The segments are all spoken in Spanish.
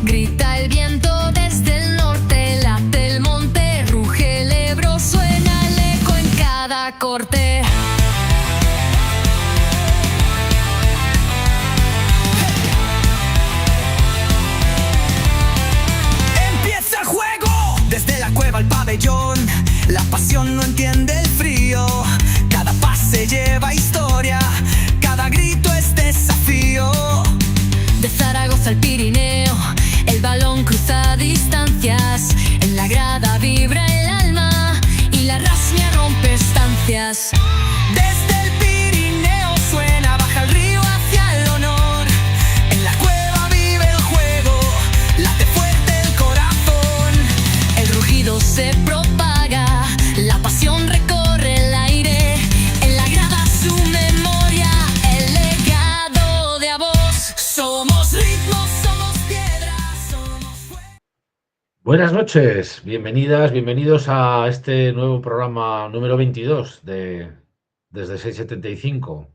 Grita el viento desde el norte, late el monte, ruge el Ebro, suena el eco en cada corte. Empieza el juego, desde la cueva al pabellón. La pasión no entiende el frío. Cada pase lleva historia, cada grito es desafío. De Zaragoza al Pirineo, el balón cruza distancias. En la grada vibra el alma y la rasmia rompe estancias. Desde el Pirineo suena, baja el río hacia el honor. En la cueva vive el juego, late fuerte el corazón. El rugido se propaga, la pasión recorre el aire. En la grada su memoria, el legado de a voz. Somos ritmos, somos piedras, somos fuego. Buenas noches, bienvenidas, bienvenidos a este nuevo programa número 22 desde 675.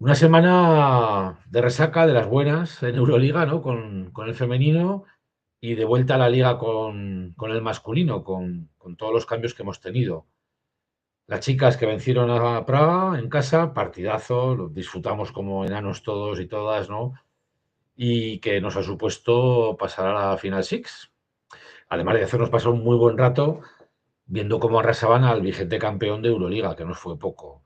Una semana de resaca de las buenas en Euroliga, ¿no? Con el femenino y de vuelta a la liga con el masculino, con todos los cambios que hemos tenido. Las chicas que vencieron a Praga en casa, partidazo, lo disfrutamos como enanos todos y todas, ¿no? Y que nos ha supuesto pasar a la Final Six. Además de hacernos pasar un muy buen rato viendo cómo arrasaban al vigente campeón de Euroliga, que nos fue poco.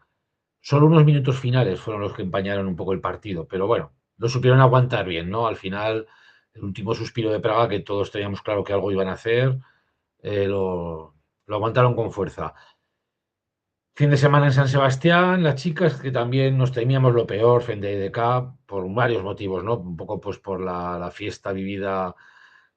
Solo unos minutos finales fueron los que empañaron un poco el partido, pero bueno, lo supieron aguantar bien, ¿no? Al final, el último suspiro de Praga, que todos teníamos claro que algo iban a hacer, lo aguantaron con fuerza. Fin de semana en San Sebastián, las chicas que también nos temíamos lo peor frente a IDK por varios motivos, ¿no? Un poco pues por la fiesta vivida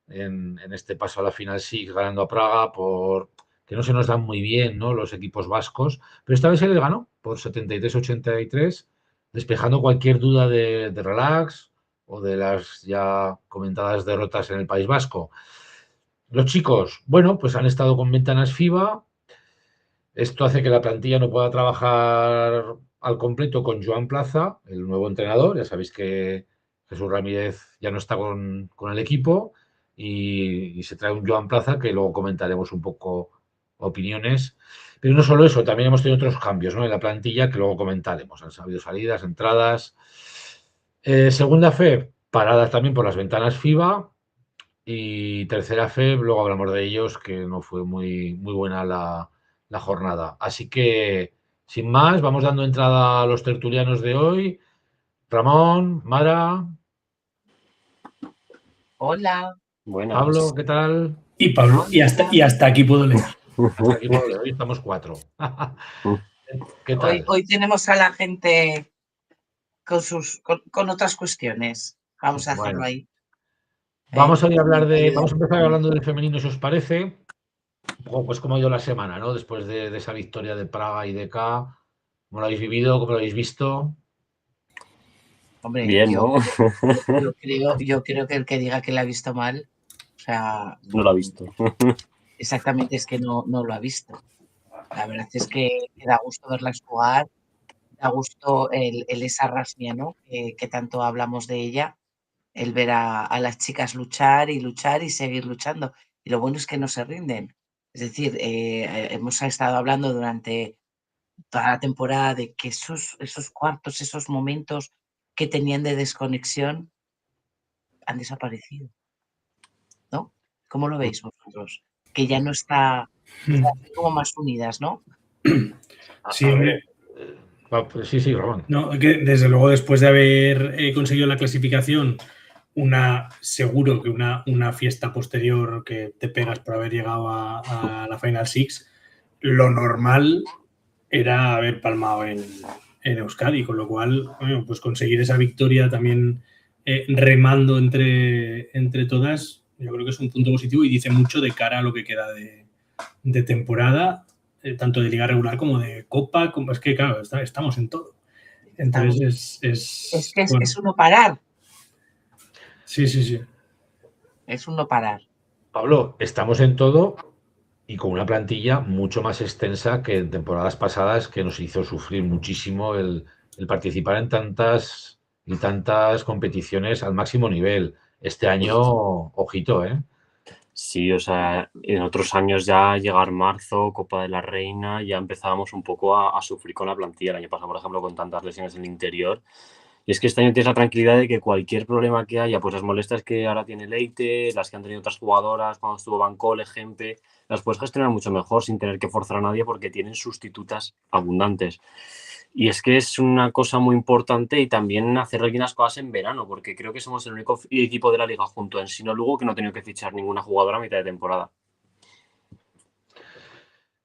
en este paso a la Final Six ganando a Praga, por que no se nos dan muy bien, ¿no? Los equipos vascos, pero esta vez se les ganó por 73-83, despejando cualquier duda de relax o de las ya comentadas derrotas en el País Vasco. Los chicos, bueno, pues han estado con ventanas FIBA. Esto hace que la plantilla no pueda trabajar al completo con Joan Plaza, el nuevo entrenador. Ya sabéis que Jesús Ramírez ya no está con el equipo y se trae un Joan Plaza que luego comentaremos un poco opiniones. Pero no solo eso, también hemos tenido otros cambios, ¿no? En la plantilla que luego comentaremos. Han habido salidas, entradas. Segunda FEB, paradas también por las ventanas FIBA. Y tercera FEB, luego hablamos de ellos, que no fue muy buena la jornada. Así que, sin más, vamos dando entrada a los tertulianos de hoy. Ramón, Mara. Hola. Buenas. Pablo, ¿qué tal? Y Pablo, y hasta aquí puedo leer. Hasta aquí, Pablo, hoy estamos 4. ¿Qué tal? Hoy tenemos a la gente con otras cuestiones. Vamos a hacerlo Bueno. ahí. Vamos a empezar hablando del femenino, si os parece. Un poco, pues cómo ha ido la semana, ¿no? Después de esa victoria de Praga y de K. ¿Cómo lo habéis vivido? ¿Cómo lo habéis visto? Hombre, Bien, ¿no? yo creo que el que diga que la ha visto mal, o sea, No lo ha visto. exactamente es que no lo ha visto. La verdad es que da gusto verlas jugar, da gusto esa rasmia, ¿no? Que tanto hablamos de ella, el ver a las chicas luchar y seguir luchando. Y lo bueno es que no se rinden. Es decir, hemos estado hablando durante toda la temporada de que esos cuartos, esos momentos que tenían de desconexión han desaparecido, ¿no? ¿Cómo lo veis vosotros? Que ya no están como más unidas, ¿no? Sí, hombre. Sí, Ramón. No, que desde luego después de haber conseguido la clasificación, seguro que una fiesta posterior que te pegas por haber llegado a la Final Six, lo normal era haber palmado en Euskadi, con lo cual, bueno, pues conseguir esa victoria también remando entre todas, yo creo que es un punto positivo y dice mucho de cara a lo que queda de temporada, tanto de liga regular como de Copa, es que claro, estamos en todo. Entonces es que bueno. es uno parar. Sí. Es uno parar. Pablo, estamos en todo y con una plantilla mucho más extensa que en temporadas pasadas, que nos hizo sufrir muchísimo el participar en tantas competiciones al máximo nivel. este año, ojito, ¿eh? Sí, o sea, en otros años ya llegar marzo, Copa de la Reina, ya empezábamos un poco a sufrir con la plantilla. El año pasado, por ejemplo, con tantas lesiones en el interior. Y es que este año tienes la tranquilidad de que cualquier problema que haya, pues las molestias que ahora tiene Leite, las que han tenido otras jugadoras, cuando estuvo Bancol, Ejempe, las puedes gestionar mucho mejor sin tener que forzar a nadie porque tienen sustitutas abundantes. Y es que es una cosa muy importante y también hacer algunas cosas en verano, porque creo que somos el único equipo de la liga junto en Sino Lugo que no ha tenido que fichar ninguna jugadora a mitad de temporada.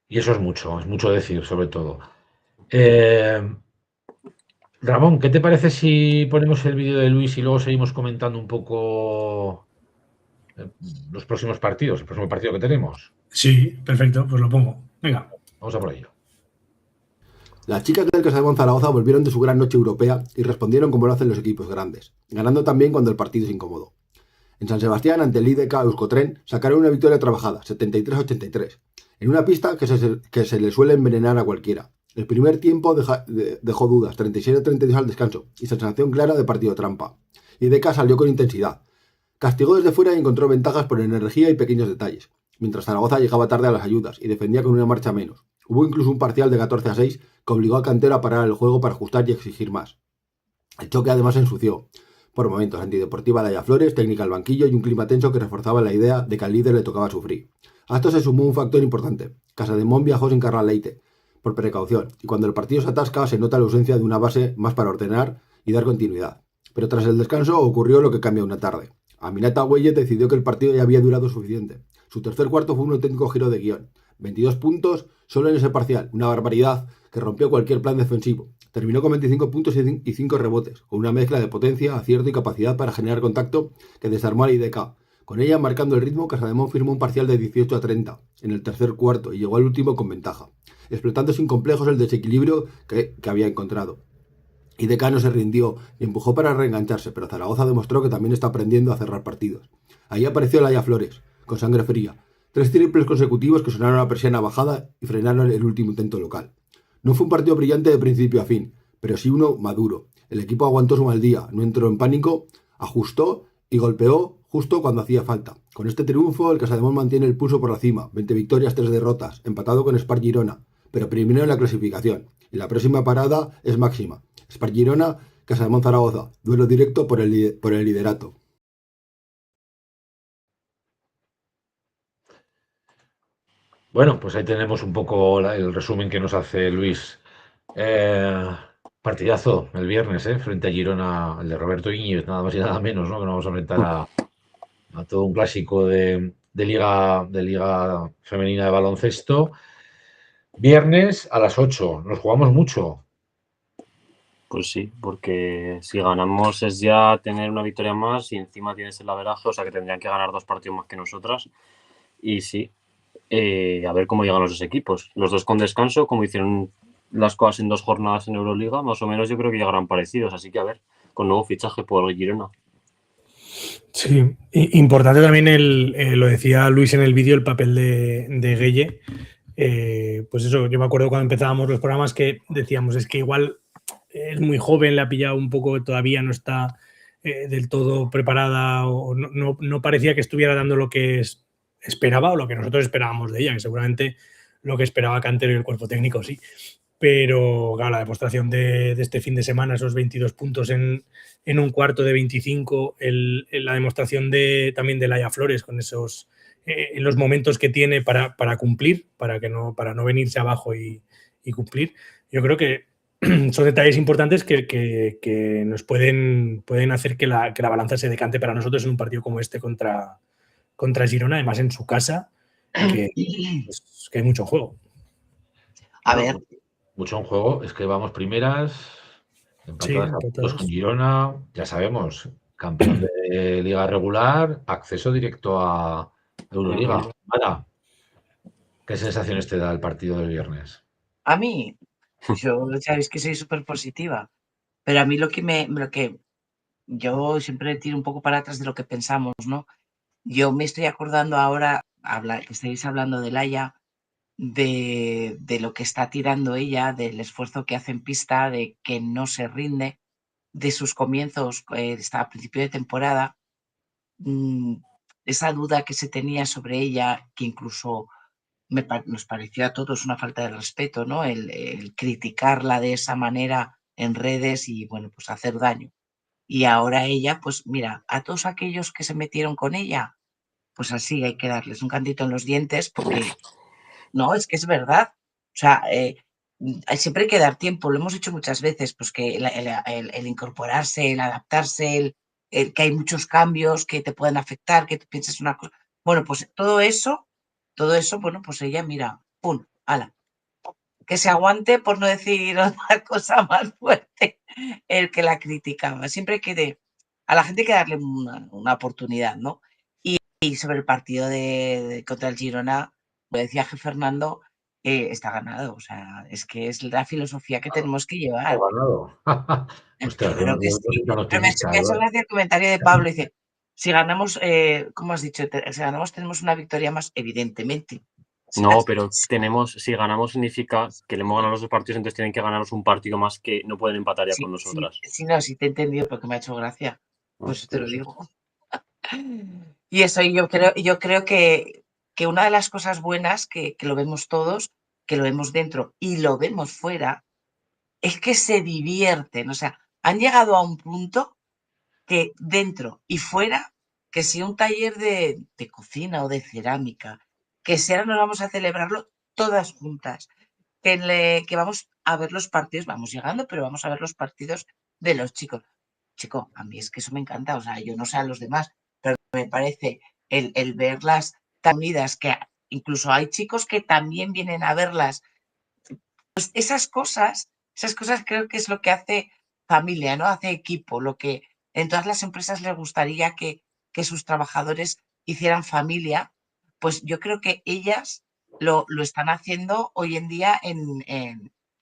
Y eso es mucho decir, sobre todo. Ramón, ¿qué te parece si ponemos el vídeo de Luis y luego seguimos comentando un poco los próximos partidos, el próximo partido que tenemos? Sí, perfecto, pues lo pongo. Venga. Vamos a por ello. Las chicas del Casademón Zaragoza volvieron de su gran noche europea y respondieron como lo hacen los equipos grandes, ganando también cuando el partido es incómodo. En San Sebastián, ante el IDK Euskotren, sacaron una victoria trabajada, 73-83, en una pista que se le suele envenenar a cualquiera. El primer tiempo dejó dudas, 37-32 al descanso, y sensación clara de partido trampa. IDK salió con intensidad. Castigó desde fuera y encontró ventajas por energía y pequeños detalles, mientras Zaragoza llegaba tarde a las ayudas y defendía con una marcha menos. Hubo incluso un parcial de 14-6 que obligó a Cantero a parar el juego para ajustar y exigir más. El choque además ensució por momentos antideportiva Laia Flores, técnica al banquillo y un clima tenso que reforzaba la idea de que al líder le tocaba sufrir. A esto se sumó un factor importante. Casademón viajó sin Carla Leite, por precaución, y cuando el partido se atasca se nota la ausencia de una base más para ordenar y dar continuidad. Pero tras el descanso ocurrió lo que cambia una tarde. Aminata Güelle decidió que el partido ya había durado suficiente. Su tercer cuarto fue un auténtico giro de guión. 22 puntos solo en ese parcial, una barbaridad que rompió cualquier plan defensivo. Terminó con 25 puntos y 5 rebotes, con una mezcla de potencia, acierto y capacidad para generar contacto que desarmó al IDK. Con ella marcando el ritmo, Casademón firmó un parcial de 18-30 en el tercer cuarto y llegó al último con ventaja, explotando sin complejos el desequilibrio que había encontrado. IDK no se rindió y empujó para reengancharse, pero Zaragoza demostró que también está aprendiendo a cerrar partidos. Ahí apareció Laia Flores, con sangre fría. 3 triples consecutivos que sonaron a persiana bajada y frenaron el último intento local. No fue un partido brillante de principio a fin, pero sí uno maduro. El equipo aguantó su mal día, no entró en pánico, ajustó y golpeó justo cuando hacía falta. Con este triunfo, el Casademón mantiene el pulso por la cima, 20 victorias, 3 derrotas, empatado con Spar Girona, pero primero en la clasificación. Y la próxima parada es máxima. Spar Girona, Casademón Zaragoza, duelo directo por el liderato. Bueno, pues ahí tenemos un poco el resumen que nos hace Luis. Partidazo el viernes, frente a Girona, el de Roberto Íñiguez, nada más y nada menos, ¿no? Que nos vamos a enfrentar a todo un clásico de liga femenina de baloncesto. Viernes a las 8. Nos jugamos mucho. Pues sí, porque si ganamos es ya tener una victoria más y encima tienes el averaje, o sea que tendrían que ganar 2 partidos más que nosotras. Y sí, a ver cómo llegan los dos equipos. Los dos con descanso, como hicieron las cosas en 2 jornadas en Euroliga, más o menos yo creo que llegarán parecidos. Así que a ver, con nuevo fichaje por Girona. Sí, importante también lo decía Luis en el vídeo, el papel de Gueye. Pues eso, yo me acuerdo cuando empezábamos los programas que decíamos, es que igual es muy joven, le ha pillado un poco, todavía no está del todo preparada o no parecía que estuviera dando lo que esperaba o lo que nosotros esperábamos de ella, que seguramente lo que esperaba Cantero y el cuerpo técnico sí. Pero claro, la demostración de este fin de semana, esos 22 puntos en un cuarto de 25, la demostración también de Laia Flores con esos en los momentos que tiene para cumplir, para no venirse abajo y cumplir. Yo creo que son detalles importantes que nos pueden hacer que la balanza se decante para nosotros en un partido como este contra Girona, además en su casa, que hay mucho en juego. A ver. Mucho en juego, es que vamos primeras, empatadas con Girona, ya sabemos, campeón de liga regular, acceso directo a Euroliga. Mara, ¿qué sensaciones te da el partido del viernes? A mí, yo sabéis que soy súper positiva, pero a mí lo que yo siempre tiro un poco para atrás de lo que pensamos, ¿no? Yo me estoy acordando ahora, que estáis hablando de Laia, de lo que está tirando ella, del esfuerzo que hace en pista, de que no se rinde, de sus comienzos, está a principio de temporada, esa duda que se tenía sobre ella, que incluso nos pareció a todos una falta de respeto, ¿no? El criticarla de esa manera en redes y, bueno, pues hacer daño. Y ahora ella, pues mira, a todos aquellos que se metieron con ella, pues así hay que darles un cantito en los dientes porque, no, es que es verdad. O sea, siempre hay que dar tiempo, lo hemos dicho muchas veces, pues que el incorporarse, el adaptarse, que hay muchos cambios que te pueden afectar, que tú pienses una cosa. Bueno, pues todo eso, bueno, pues ella, mira, pum, ala, que se aguante, por no decir otra cosa más fuerte, el que la criticaba. Siempre hay que a la gente hay que darle una oportunidad, ¿no? Y sobre el partido contra el Girona, lo decía Fernando, está ganado. O sea, es que es la filosofía que tenemos que Ha llevar. ganado. Ostras, Claro que no sí. soy tan Pero me optimista, ha hecho gracia el comentario de Pablo. Dice, si ganamos, ¿cómo has dicho? Si ganamos tenemos una victoria más, evidentemente. No, pero si ganamos significa que le hemos ganado los 2 partidos, entonces tienen que ganarnos un partido más que no pueden empatar ya con nosotras. Sí, no, sí te he entendido porque me ha hecho gracia. Pues te lo Pues digo. Y eso, yo creo que una de las cosas buenas que lo vemos todos, que lo vemos dentro y lo vemos fuera, es que se divierten. O sea, han llegado a un punto que dentro y fuera, que si un taller de cocina o de cerámica, que si ahora nos vamos a celebrarlo todas juntas, que vamos a ver los partidos, vamos llegando, pero vamos a ver los partidos de los chicos. Chico, a mí es que eso me encanta. O sea, yo no sé a los demás, pero me parece el verlas tan unidas, que incluso hay chicos que también vienen a verlas. Pues esas cosas creo que es lo que hace familia, ¿no? Hace equipo, lo que en todas las empresas les gustaría que sus trabajadores hicieran familia, pues yo creo que ellas lo están haciendo hoy en día en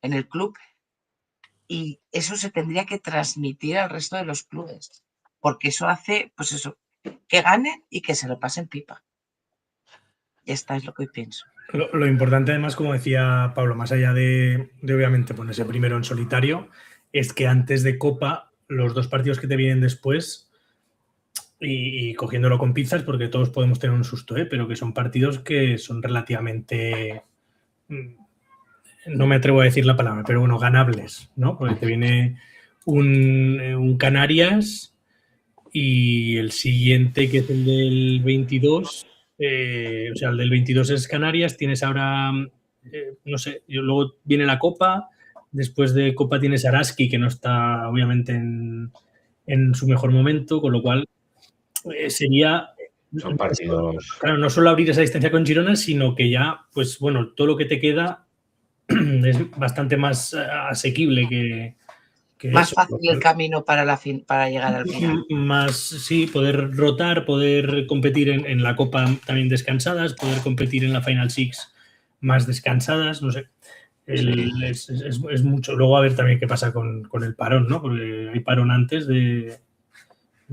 el club, y eso se tendría que transmitir al resto de los clubes, porque eso hace, pues eso, que ganen y que se lo pasen pipa. Y esta es lo que pienso. Lo importante, además, como decía Pablo, más allá de obviamente ponerse primero en solitario, es que antes de Copa, los 2 partidos que te vienen después, y cogiéndolo con pinzas, porque todos podemos tener un susto, pero que son partidos que son relativamente, no me atrevo a decir la palabra, pero bueno, ganables, ¿no? Porque te viene un Canarias y el siguiente, que es el del 22, o sea, el del 22 es Canarias, tienes ahora, no sé, luego viene la Copa, después de Copa tienes Araski, que no está obviamente en su mejor momento, con lo cual sería... Son partidos... Claro, no solo abrir esa distancia con Girona, sino que ya, pues bueno, todo lo que te queda es bastante más asequible que más eso. fácil el camino para llegar al final. Más, sí, poder rotar, poder competir en la Copa también descansadas, poder competir en la Final Six más descansadas, no sé. Es mucho. Luego a ver también qué pasa con el parón, ¿no? Porque hay parón antes de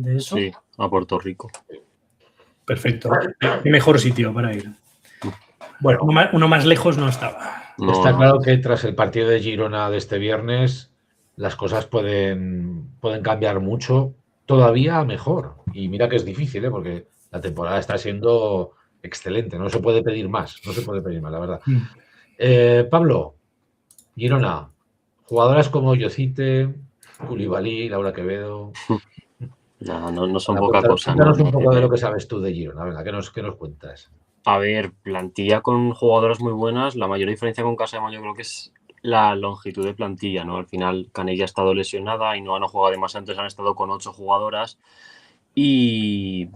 eso. Sí, a Puerto Rico. Perfecto. Qué mejor sitio para ir. Bueno, uno más lejos no estaba. Está claro que tras el partido de Girona de este viernes, las cosas pueden cambiar mucho, todavía mejor. Y mira que es difícil, porque la temporada está siendo excelente. No se puede pedir más, la verdad. Pablo, Girona, jugadoras como Yocite, Koulibaly, Laura Quevedo. No son poca cosa. Cuéntanos un poco de lo que sabes tú de Girona, venga, ¿qué nos cuentas? A ver, plantilla con jugadoras muy buenas. La mayor diferencia con Casa de Mon yo creo que es la longitud de plantilla, ¿no? Al final Canella ha estado lesionada y no han jugado demasiado, entonces han estado con 8 jugadoras. Y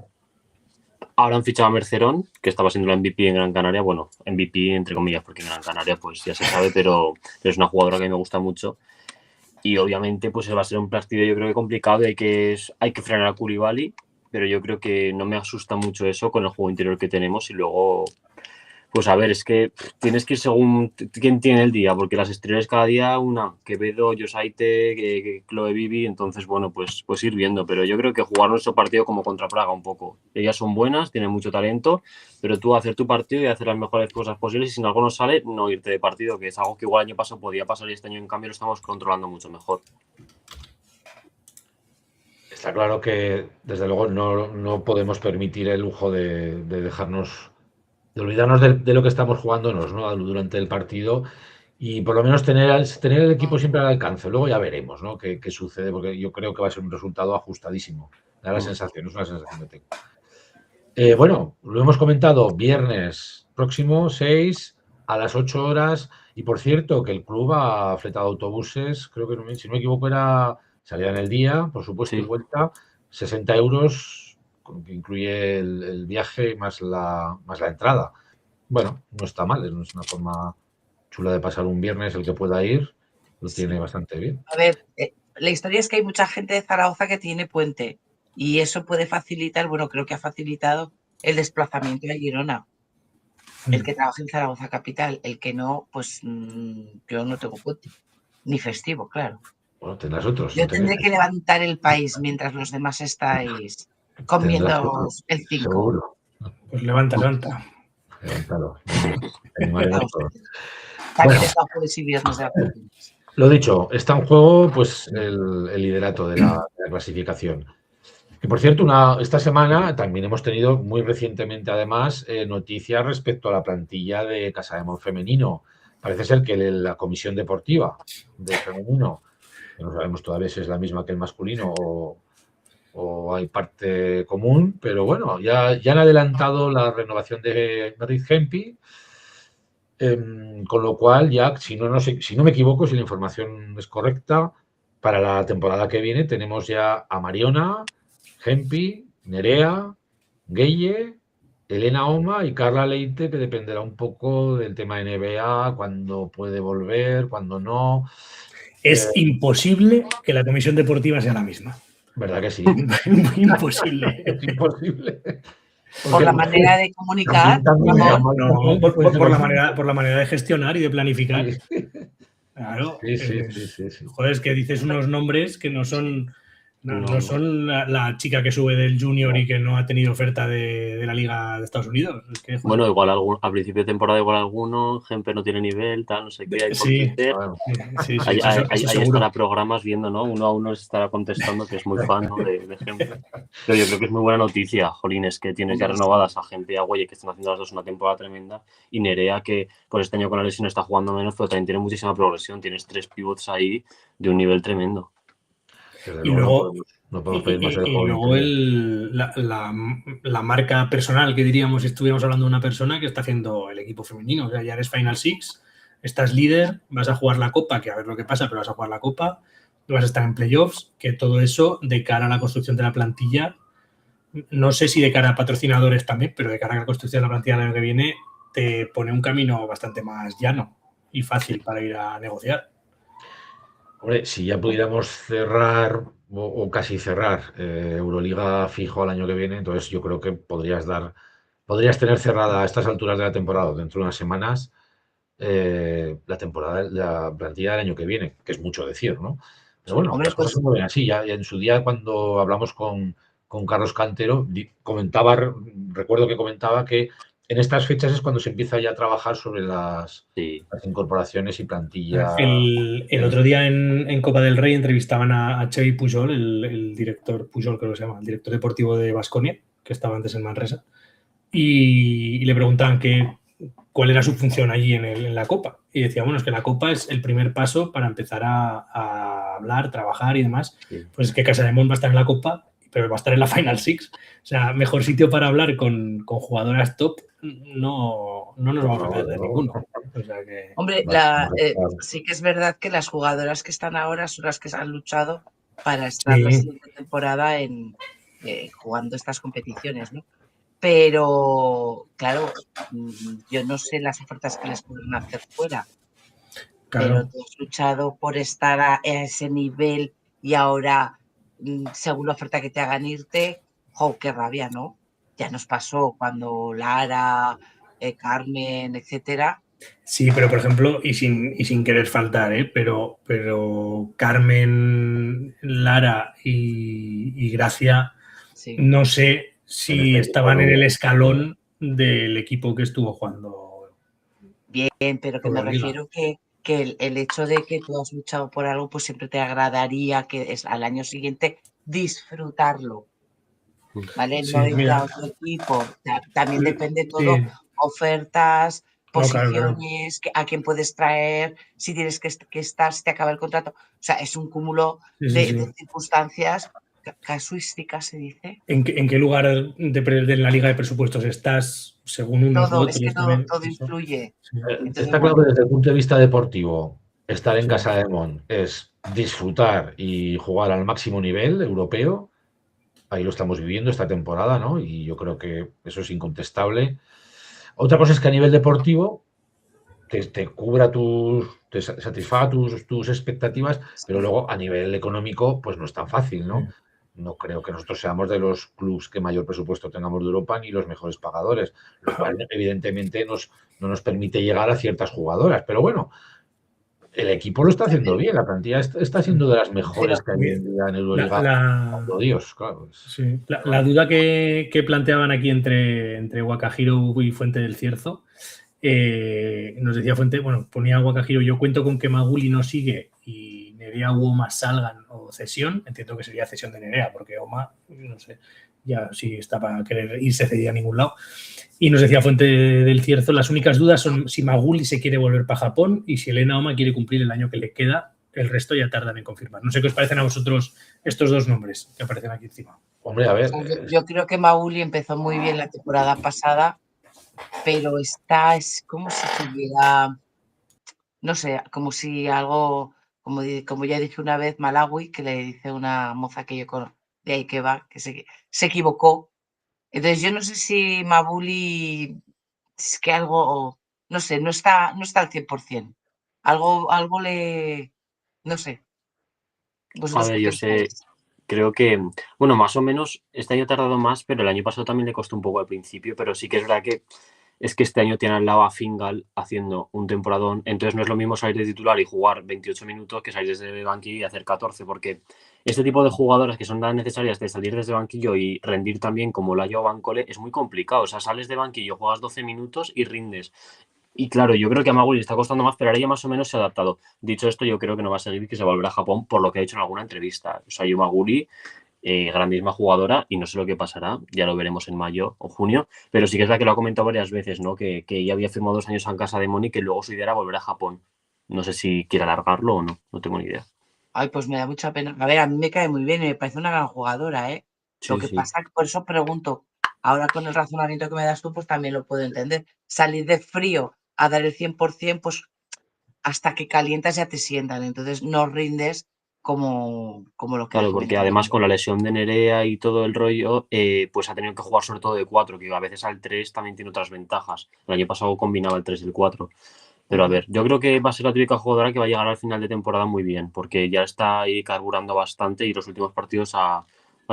ahora han fichado a Mercerón, que estaba siendo la MVP en Gran Canaria. Bueno, MVP entre comillas, porque en Gran Canaria pues ya se sabe, pero es una jugadora que a mí me gusta mucho. Y obviamente pues va a ser un partido yo creo que complicado y hay que frenar a Koulibaly, pero yo creo que no me asusta mucho eso con el juego interior que tenemos. Y luego, pues a ver, es que tienes que ir según quién tiene el día, porque las exteriores cada día una, Quevedo, Yosaite, Chloe Bibi, entonces bueno, pues ir viendo, pero yo creo que jugar nuestro partido como contra Praga un poco. Ellas son buenas, tienen mucho talento, pero tú hacer tu partido y hacer las mejores cosas posibles y si algo no sale, no irte de partido, que es algo que igual el año pasado podía pasar y este año en cambio lo estamos controlando mucho mejor. Está claro que, desde luego, no podemos permitir el lujo de dejarnos, de olvidarnos de lo que estamos jugándonos, ¿no? Durante el partido y por lo menos tener el equipo siempre al alcance. Luego ya veremos, ¿no? Qué sucede, porque yo creo que va a ser un resultado ajustadísimo. Da la sensación, es una sensación que tengo. Bueno, lo hemos comentado, viernes próximo, 6 a las 8 horas. Y por cierto, que el club ha fletado autobuses, creo que, si no me equivoco, salía en el día, por supuesto, y Sí. vuelta, 60 euros, que incluye el viaje más la entrada. Bueno, no está mal, es una forma chula de pasar un viernes. El que pueda ir lo tiene bastante bien. A ver, la historia es que hay mucha gente de Zaragoza que tiene puente y eso puede facilitar, bueno, creo que ha facilitado el desplazamiento a Girona. El que trabaja en Zaragoza capital, el que no, pues yo no tengo puente, ni festivo, claro. Bueno, tendrás otros. Yo no te tendré quejes. que levantar el país mientras los demás estáis Tendrás comiendo otros, el 5. seguro. Pues levanta, Santa. Levántalo. Animaremos todos. También Bueno. está jueves y viernes de la Champions. Lo dicho, está en juego pues el liderato de la clasificación. Que por cierto, esta semana también hemos tenido muy recientemente, además, noticias respecto a la plantilla de Casademont femenino. Parece ser que la comisión deportiva del femenino, que no sabemos todavía si es la misma que el masculino o hay parte común, pero bueno, ya han adelantado la renovación de Madrid Hempi. Con lo cual, ya, si no me equivoco, si la información es correcta, para la temporada que viene tenemos ya a Mariona, Gempi, Nerea, Gueye, Elena Oma y Carla Leite, que dependerá un poco del tema de NBA, cuándo puede volver, cuándo no. Es imposible que la comisión deportiva sea la misma. ¿Verdad que sí? Imposible. Es imposible. Por la manera de comunicar, También, Ramón. No, por la manera de gestionar y de planificar. Claro. Sí. Joder, es que dices unos nombres que no son la chica que sube del Junior y que no ha tenido oferta de la Liga de Estados Unidos. Es que, Bueno, igual al principio de temporada igual alguno, Gempe no tiene nivel, tal, no sé qué, hay por Sí. Twitter. Bueno, sí, Ahí eso seguro. estará programas viendo, ¿no? Uno a uno se estará contestando, que es muy fan, ¿no? de Gempe. Pero yo creo que es muy buena noticia, Jolines, que tienes ya renovadas a Gempe y a Gueye, que están haciendo las dos una temporada tremenda, y Nerea, que por este año con la lesión está jugando menos, pero también tiene muchísima progresión. Tienes 3 pivots ahí de un nivel tremendo. y luego no podemos pedir más del y joven. luego la marca personal que diríamos si estuviéramos hablando de una persona que está haciendo el equipo femenino. O sea, ya eres Final Six, estás líder, vas a jugar la Copa, que a ver lo que pasa, pero vas a jugar la Copa, vas a estar en playoffs, que todo eso de cara a la construcción de la plantilla, no sé si de cara a patrocinadores también, pero de cara a la construcción de la plantilla del año que viene, te pone un camino bastante más llano y fácil para ir a negociar. Hombre, si ya pudiéramos cerrar o casi cerrar Euroliga fijo al año que viene, entonces yo creo que podrías tener cerrada a estas alturas de la temporada, dentro de unas semanas, la plantilla del año que viene, que es mucho decir, ¿no? Pero bueno, Hombre, las cosas se mueven así. Ya en su día, cuando hablamos con Carlos Cantero, recuerdo que comentaba que en estas fechas es cuando se empieza ya a trabajar sobre las incorporaciones y plantilla. El otro día en Copa del Rey entrevistaban a Xavi Pujol, el director Pujol, creo que se llama, el director deportivo de Baskonia, que estaba antes en Manresa, y le preguntaban cuál era su función allí en la Copa. Y decía, bueno, es que la Copa es el primer paso para empezar a hablar, trabajar y demás. Sí. Pues es que Casademont va a estar en la Copa, pero va a estar en la Final Six. O sea, mejor sitio para hablar con jugadoras top no nos vamos a perder ninguno. O sea que... Hombre, sí que es verdad que las jugadoras que están ahora son las que se han luchado para estar la siguiente temporada jugando estas competiciones, ¿no? Pero, claro, yo no sé las ofertas que les pueden hacer fuera. Claro. Pero tú has luchado por estar a ese nivel y ahora, según la oferta que te hagan irte, ¡oh, qué rabia!, ¿no? Ya nos pasó cuando Lara, Carmen, etcétera. Sí, pero por ejemplo, y sin querer faltar, pero Carmen, Lara y Gracia, sí. No sé si estaban en el escalón del equipo que estuvo jugando. Bien, pero que me refiero que el hecho de que tú has luchado por algo, pues siempre te agradaría que al año siguiente disfrutarlo, ¿vale? Sí, No irte mira. a otro equipo. También depende todo, Sí. ofertas, No, claro, claro. posiciones, a quién puedes traer, si tienes que estar, si te acaba el contrato. O sea, es un cúmulo Sí, sí, de sí. circunstancias, casuísticas se dice. ¿En qué lugar de la liga de presupuestos estás, según unos u Todo, es que otros también? todo Eso. influye. Sí. Entonces, Está claro bueno, que desde el punto de vista deportivo, estar en Sí. Casa de Mon es disfrutar y jugar al máximo nivel europeo. Ahí lo estamos viviendo esta temporada, ¿no? Y yo creo que eso es incontestable. Otra cosa es que a nivel deportivo te cubra te satisfaga tus expectativas, pero sí, luego a nivel económico, pues no es tan fácil, ¿no? Sí. No creo que nosotros seamos de los clubes que mayor presupuesto tengamos de Europa ni los mejores pagadores, lo cual evidentemente no nos permite llegar a ciertas jugadoras. Pero bueno, el equipo lo está haciendo bien, la plantilla está siendo de las mejores pero que hay hoy en día en La, Euroliga. la- Dios, claro. sí, la duda que planteaban aquí entre Wakahiro y Fuente del Cierzo, nos decía Fuente, bueno, ponía Wakahiro, yo cuento con que Maguli no sigue y Nerea u Oma salgan o cesión, entiendo que sería cesión de Nerea, porque Oma, no sé, ya si está para querer irse cedía a ningún lado. Y nos decía Fuente del Cierzo, las únicas dudas son si Maguli se quiere volver para Japón y si Elena Oma quiere cumplir el año que le queda. El resto ya tardan en confirmar. No sé qué os parecen a vosotros estos dos nombres que aparecen aquí encima. Hombre, a ver, yo creo que Mauli empezó muy bien la temporada pasada, pero es como si tuviera, no sé, como si algo, como ya dije una vez, Malawi, que le dice una moza que yo conozco de ahí que va, que se equivocó. Entonces yo no sé si Mabuli es que algo, no sé, no está al 100%. Algo no sé. A ¿Vosotros qué ver, yo sé, pensáis? creo que, bueno, más o menos este año ha tardado más, pero el año pasado también le costó un poco al principio, pero sí que es verdad que es que este año tiene al lado a Fingal haciendo un temporadón, entonces no es lo mismo salir de titular y jugar 28 minutos que salir desde el banquillo y hacer 14, porque este tipo de jugadoras que son tan necesarias de salir desde el banquillo y rendir también como Laia o Bancole es muy complicado, o sea, sales de banquillo, juegas 12 minutos y rindes. Y claro, yo creo que a Magui le está costando más, pero ahora ya más o menos se ha adaptado. Dicho esto, yo creo que no va a seguir y que se va a volver a Japón por lo que ha dicho en alguna entrevista. O sea, Yumaguri, grandísima jugadora y no sé lo que pasará, ya lo veremos en mayo o junio, pero sí que es verdad que lo ha comentado varias veces, ¿no? Que ya había firmado 2 años en Casa de Moni y que luego su idea era volver a Japón. No sé si quiere alargarlo o no, no tengo ni idea. Ay, pues me da mucha pena. A ver, a mí me cae muy bien y me parece una gran jugadora, ¿eh? Lo Sí, que sí. pasa, por eso pregunto, ahora con el razonamiento que me das tú, pues también lo puedo entender. Salir de frío a dar el 100%, pues hasta que calientas ya te sientan, entonces no rindes como lo que Claro, porque comentas. además con la lesión de Nerea y todo el rollo, pues ha tenido que jugar sobre todo de 4, que a veces al 3 también tiene otras ventajas. El año pasado combinaba el 3 y el 4. Pero a ver, yo creo que va a ser la típica jugadora que va a llegar al final de temporada muy bien, porque ya está ahí carburando bastante y los últimos partidos ha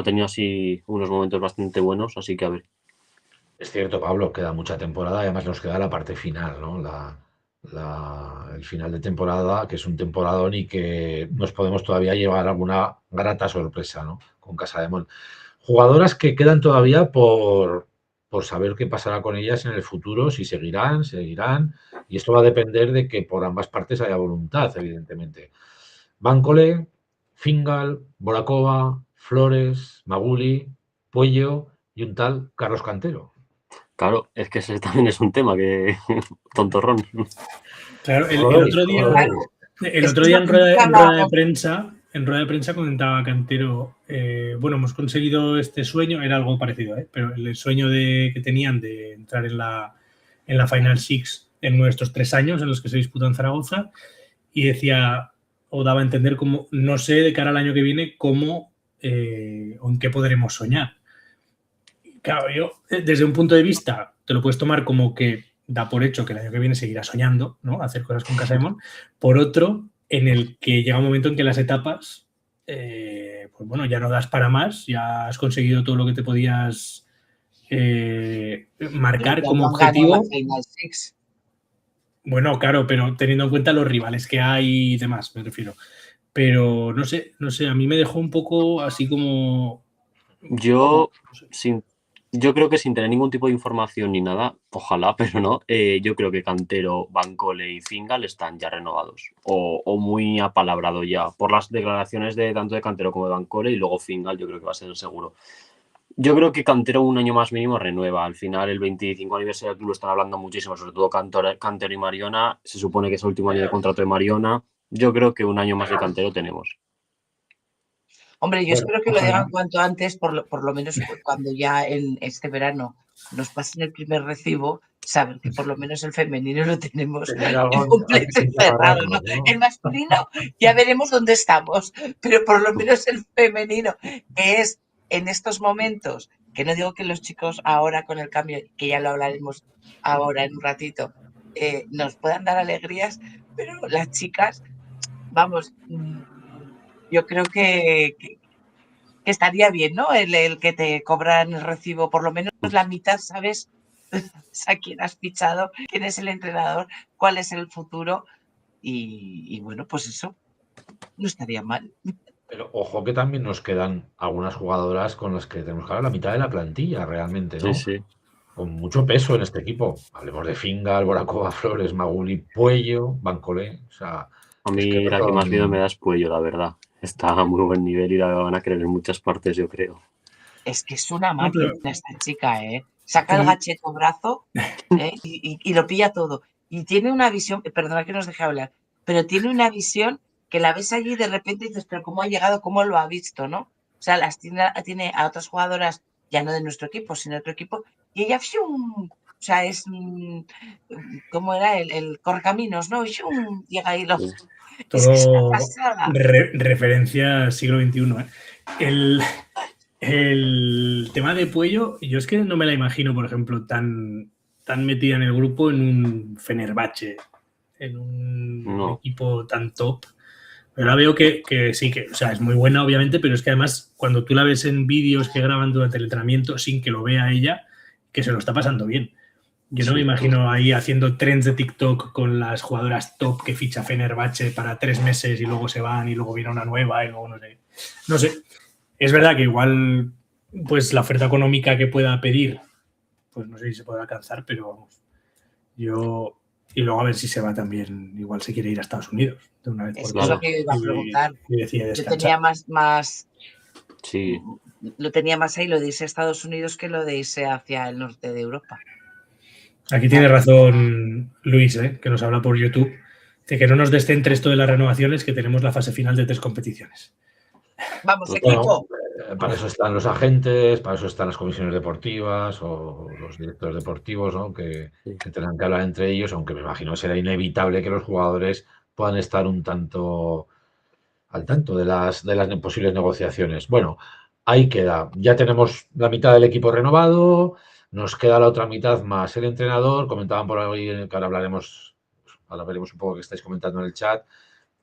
tenido así unos momentos bastante buenos, así que a ver. es cierto, Pablo, queda mucha temporada, además nos queda la parte final, ¿no? El final de temporada, que es un temporadón y que nos podemos todavía llevar alguna grata sorpresa, ¿no? Con Casa de Mon. Jugadoras que quedan todavía por saber qué pasará con ellas en el futuro, si seguirán, y esto va a depender de que por ambas partes haya voluntad, evidentemente. Bancole, Fingal, Borakova, Flores, Maguli, Puello y un tal Carlos Cantero. Claro, es que ese también es un tema que tontorrón. Claro, ¿Cómo lo veis? ¿Cómo lo veis? el Es otro que es día lo que nunca en rueda de prensa comentaba Cantero, bueno, hemos conseguido este sueño, era algo parecido, pero el sueño que tenían de entrar en la Final Six en nuestros 3 años en los que se disputan en Zaragoza, y decía, o daba a entender como, no sé de cara al año que viene cómo o en qué podremos soñar. Claro, yo desde un punto de vista te lo puedes tomar como que da por hecho que el año que viene seguirá soñando, ¿no? Hacer cosas con Casa de Mon. Por otro, en el que llega un momento en que las etapas, pues bueno, ya no das para más, ya has conseguido todo lo que te podías marcar ya como no han ganado la objetivo. Final Six. Bueno, claro, pero teniendo en cuenta los rivales que hay y demás, me refiero. Pero no sé, a mí me dejó un poco así como... Yo, Yo creo que sin tener ningún tipo de información ni nada, ojalá, pero no, yo creo que Cantero, Bancole y Fingal están ya renovados o muy apalabrado ya por las declaraciones de tanto de Cantero como de Bancole, y luego Fingal yo creo que va a ser el seguro. Yo creo que Cantero un año más mínimo renueva. Al final el 25 aniversario del club están hablando muchísimo, sobre todo Cantero y Mariona. Se supone que es el último año de contrato de Mariona. Yo creo que un año más de Cantero tenemos. Hombre, yo Bueno, espero que lo ojalá. digan cuanto antes, por lo menos cuando ya en este verano nos pasen el primer recibo, saber que por lo menos el femenino lo tenemos tener algo en completo y cerrado, ¿no? El masculino ya veremos dónde estamos, pero por lo menos el femenino, que es en estos momentos, que no digo que los chicos ahora con el cambio, que ya lo hablaremos ahora en un ratito, nos puedan dar alegrías, pero las chicas, vamos, yo creo que estaría bien, ¿no? El que te cobran el recibo, por lo menos la mitad, ¿sabes? A quién has fichado, quién es el entrenador, cuál es el futuro. Y bueno, pues eso no estaría mal. Pero ojo que también nos quedan algunas jugadoras con las que tenemos que hablar, la mitad de la plantilla realmente, Sí, ¿no? sí. Con mucho peso en este equipo. Hablemos de Fingal, Borakova, Flores, Maguli, Puello, Bancole. O sea, A es que mí no la que más miedo me son... da es Puello, la verdad. Está a muy buen nivel y la van a querer en muchas partes, yo creo. Es que es una No, máquina pero esta chica, ¿eh? Saca el gacheto brazo y lo pilla todo. Y tiene una visión, perdona que nos deje hablar, pero tiene una visión que la ves allí y de repente dices, pero ¿cómo ha llegado? ¿Cómo lo ha visto? ¿No? O sea, tiene a otras jugadoras, ya no de nuestro equipo, sino de otro equipo, y ella, ¡fium! O sea, es, ¿cómo era? El correcaminos, ¿no? ¡Fium! Llega ahí, Sí. es que es una todo pasada. referencia siglo XXI, ¿eh? El tema de Puello, yo es que no me la imagino, por ejemplo, tan metida en el grupo en un Fenerbahce, en un equipo tan top. Pero la veo que sí, que, o sea, es muy buena, obviamente, pero es que además, cuando tú la ves en vídeos que graban durante el entrenamiento sin que lo vea ella, que se lo está pasando bien. Yo no me imagino ahí haciendo trends de TikTok con las jugadoras top que ficha Fenerbahce para 3 meses y luego se van y luego viene una nueva y luego no sé. No sé. Es verdad que igual pues la oferta económica que pueda pedir, pues no sé si se podrá alcanzar, pero vamos. Yo... Y luego a ver si se va también, igual se quiere ir a Estados Unidos de una vez por Es lo que yo iba a preguntar. Yo tenía más sí. Lo tenía más ahí lo de irse a Estados Unidos que lo de irse hacia el norte de Europa. Aquí tiene razón Luis, que nos habla por YouTube, de que no nos descentre esto de las renovaciones, que tenemos la fase final de 3 competiciones. Vamos, equipo. Para eso están los agentes, para eso están las comisiones deportivas o los directores deportivos, ¿no? Que tengan que hablar entre ellos, aunque me imagino que será inevitable que los jugadores puedan estar un tanto al tanto de las posibles negociaciones. Bueno, ahí queda. Ya tenemos la mitad del equipo renovado, nos queda la otra mitad más el entrenador. Comentaban por ahí que ahora veremos un poco que estáis comentando en el chat.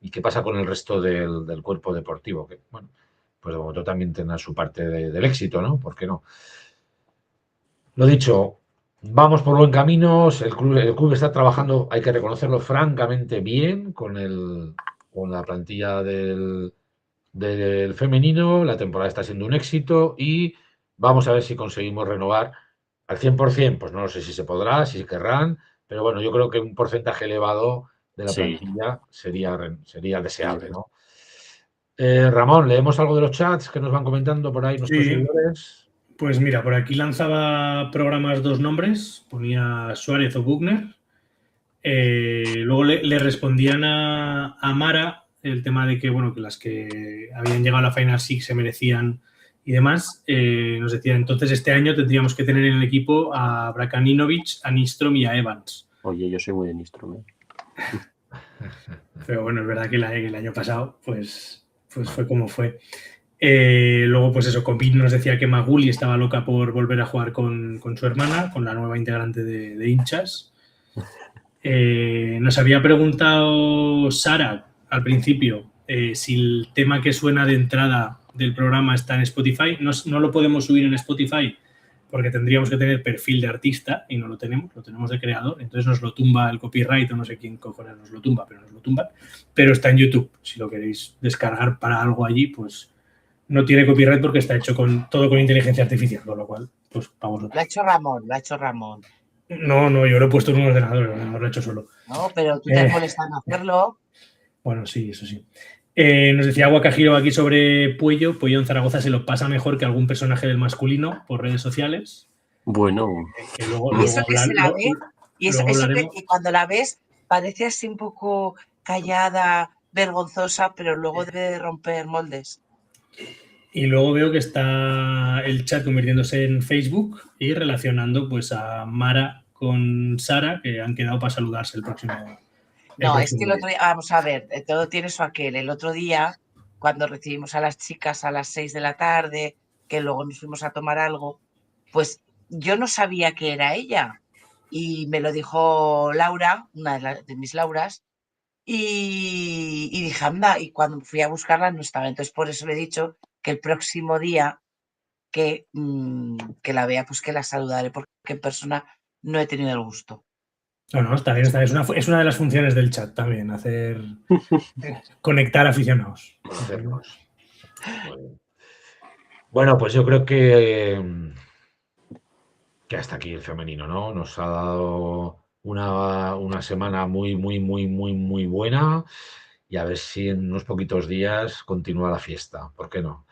¿Y qué pasa con el resto del cuerpo deportivo? Que, bueno, pues de momento también tendrá su parte del éxito, ¿no? ¿Por qué no? Lo dicho, vamos por buen camino. El club está trabajando, hay que reconocerlo, francamente bien con la plantilla del femenino. La temporada está siendo un éxito y vamos a ver si conseguimos renovar al 100%. Pues no lo sé si se podrá, si querrán, pero bueno, yo creo que un porcentaje elevado de la plantilla sería deseable, ¿no? Ramón, ¿leemos algo de los chats que nos van comentando por ahí nuestros seguidores? Pues mira, por aquí lanzaba programas 2 nombres, ponía Suárez o Buchner. Luego le respondían a Mara el tema de que, bueno, que las que habían llegado a la Final Six se merecían y demás. Nos decían, entonces este año tendríamos que tener en el equipo a Brakaninovic, a Nystrom y a Evans. Oye, yo soy muy de Nystrom, ¿eh? Pero bueno, es verdad que el año pasado pues fue como fue. Luego, pues eso, Compin nos decía que Maguli estaba loca por volver a jugar con su hermana, con la nueva integrante de hinchas. Nos había preguntado Sara al principio si el tema que suena de entrada del programa está en Spotify. No lo podemos subir en Spotify porque tendríamos que tener perfil de artista y no lo tenemos de creador, entonces nos lo tumba el copyright o no sé quién cojones nos lo tumba, pero nos lo tumba. Pero está en YouTube, si lo queréis descargar para algo allí, pues no tiene copyright porque está hecho todo con inteligencia artificial, con lo cual, pues vamos. Lo ha hecho Ramón, lo ha hecho Ramón. No, yo lo he puesto en un ordenador, no lo he hecho solo. No, pero tú te has molestado en hacerlo. Bueno, sí, eso sí. Nos decía Guacajiro aquí sobre Puello. Puello en Zaragoza se lo pasa mejor que algún personaje del masculino por redes sociales. Bueno, Que luego Y eso que se la ve, y eso que hablaremos. y cuando la ves parece así un poco callada, vergonzosa, pero luego debe de romper moldes. Y luego veo que está el chat convirtiéndose en Facebook y relacionando pues a Mara con Sara, que han quedado para saludarse el próximo. No, es que el otro día, vamos a ver, todo tiene su aquel. El otro día, cuando recibimos a las chicas a las 6 de la tarde, que luego nos fuimos a tomar algo, pues yo no sabía que era ella. Y me lo dijo Laura, una de mis Lauras, y dije, anda, y cuando fui a buscarla no estaba. Entonces, por eso le he dicho que el próximo día que la vea, pues que la saludaré, porque en persona no he tenido el gusto. No, está bien. Es una de las funciones del chat también, conectar aficionados. Bueno, pues yo creo que hasta aquí el femenino, ¿no? Nos ha dado una semana muy, muy, muy, muy, muy buena y a ver si en unos poquitos días continúa la fiesta. ¿Por qué no?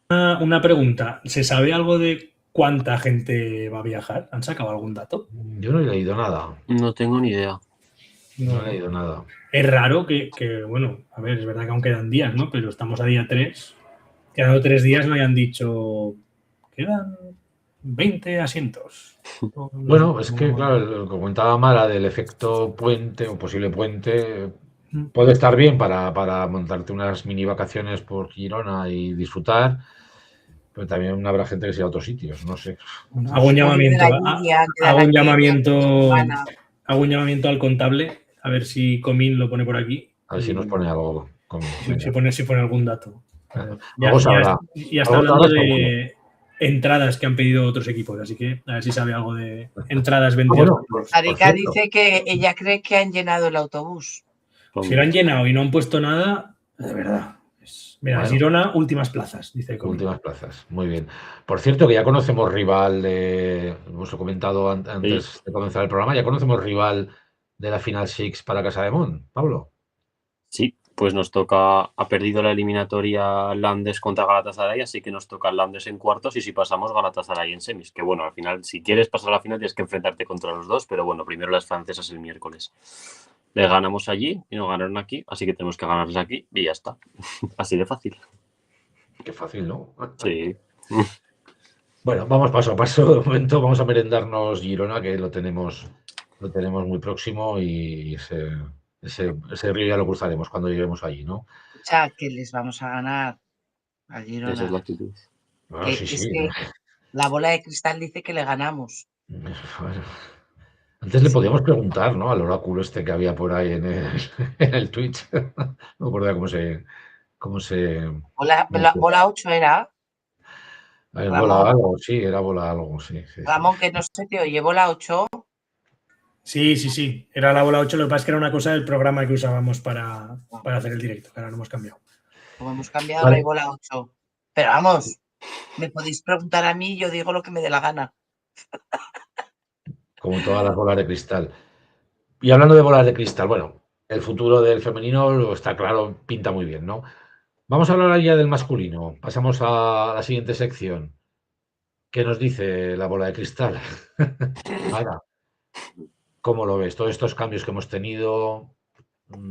Una pregunta. ¿Se sabe algo de cuánta gente va a viajar? ¿Han sacado algún dato? Yo no he leído nada. no tengo ni idea. No he leído nada. Es raro que, bueno, a ver, es verdad que aún quedan días, ¿no? Pero estamos a día 3. Quedando 3 días no hayan dicho, quedan 20 asientos. Bueno, es que, claro, lo que comentaba Mara del efecto puente o posible puente puede estar bien para montarte unas mini vacaciones por Girona y disfrutar, pero también habrá gente que sea a otros sitios, no sé. Hago un llamamiento al contable, a ver si Comín lo pone por aquí. A ver si nos pone algo. Si pone algún dato. Ya está Algo hablando de entradas que han pedido otros equipos, así que a ver si sabe algo de entradas vendidas. Arica dice que ella cree que han llenado el autobús. Si lo han llenado y no han puesto nada, de verdad. Mira, bueno, Girona, últimas plazas, dice Comín. Últimas plazas, muy bien. Por cierto, que ya conocemos rival hemos comentado antes de comenzar el programa, ya conocemos rival de la Final Six para Casademont, Pablo. Sí, pues nos toca, ha perdido la eliminatoria Landes contra Galatasaray, así que nos toca Landes en cuartos y si pasamos Galatasaray en semis, que bueno, al final, si quieres pasar a la final tienes que enfrentarte contra los dos, pero bueno, primero las francesas el miércoles. Le ganamos allí y nos ganaron aquí, así que tenemos que ganarles aquí y ya está. Así de fácil. Qué fácil, ¿no? Sí. Bueno, vamos paso a paso. De momento vamos a merendarnos Girona, que lo tenemos muy próximo y ese río ya lo cruzaremos cuando lleguemos allí, ¿no? O sea, que les vamos a ganar a Girona. Esa es la actitud. Bueno, sí. Que la bola de cristal dice que le ganamos. Bueno. Antes le podíamos preguntar, ¿no? Al oráculo que había por ahí en el Twitch. No me acuerdo cómo se... Bola 8 era. Bola algo, sí, era bola algo, sí. Ramón, que no se te oye, bola 8. Sí. Era la bola 8, lo que pasa es que era una cosa del programa que usábamos para hacer el directo, que ahora lo hemos cambiado. Como hemos cambiado, hay bola 8. Pero vamos, me podéis preguntar a mí, yo digo lo que me dé la gana. Como todas las bolas de cristal. Y hablando de bolas de cristal, bueno, el futuro del femenino está claro, pinta muy bien, ¿no? Vamos a hablar ya del masculino. Pasamos a la siguiente sección. ¿Qué nos dice la bola de cristal? Ahora, ¿cómo lo ves? Todos estos cambios que hemos tenido.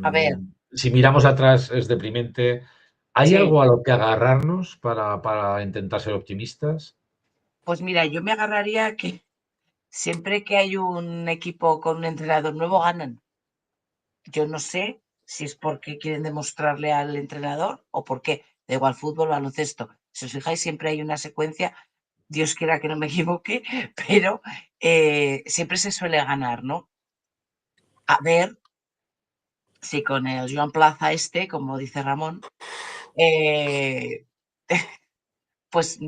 A ver. Si miramos atrás es deprimente. ¿Hay algo a lo que agarrarnos para intentar ser optimistas? Pues mira, yo me agarraría que siempre que hay un equipo con un entrenador nuevo ganan. Yo no sé si es porque quieren demostrarle al entrenador o por qué. Da igual, fútbol, baloncesto. Si os fijáis, siempre hay una secuencia, Dios quiera que no me equivoque, pero siempre se suele ganar, ¿no? A ver si con el Joan Plaza como dice Ramón, pues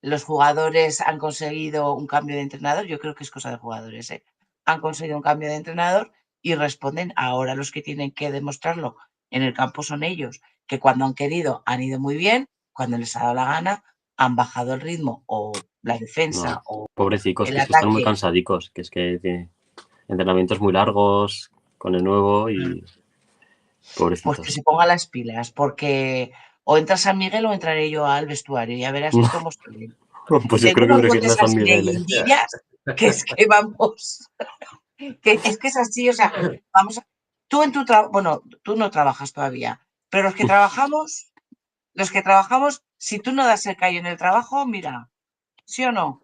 los jugadores han conseguido un cambio de entrenador. Yo creo que es cosa de jugadores, ¿eh? Han conseguido un cambio de entrenador y responden. Ahora los que tienen que demostrarlo en el campo son ellos. que cuando han querido han ido muy bien, cuando les ha dado la gana han bajado el ritmo o la defensa No, o pobrecicos, el que es que están muy ataque. cansadicos, que es que tiene entrenamientos muy largos con el nuevo y Pues que pobrecitos. se ponga las pilas, porque o entra San Miguel o entraré yo al vestuario, ya verás tú cómo salen. Pues yo Tengo creo que unos prefieren a botes San así de Miguel, ¿eh? guindillas que es que vamos, que es así, o sea, vamos a, tú en tu trabajo, bueno, tú no trabajas todavía, pero los que trabajamos, si tú no das el callo en el trabajo, mira, ¿sí o no?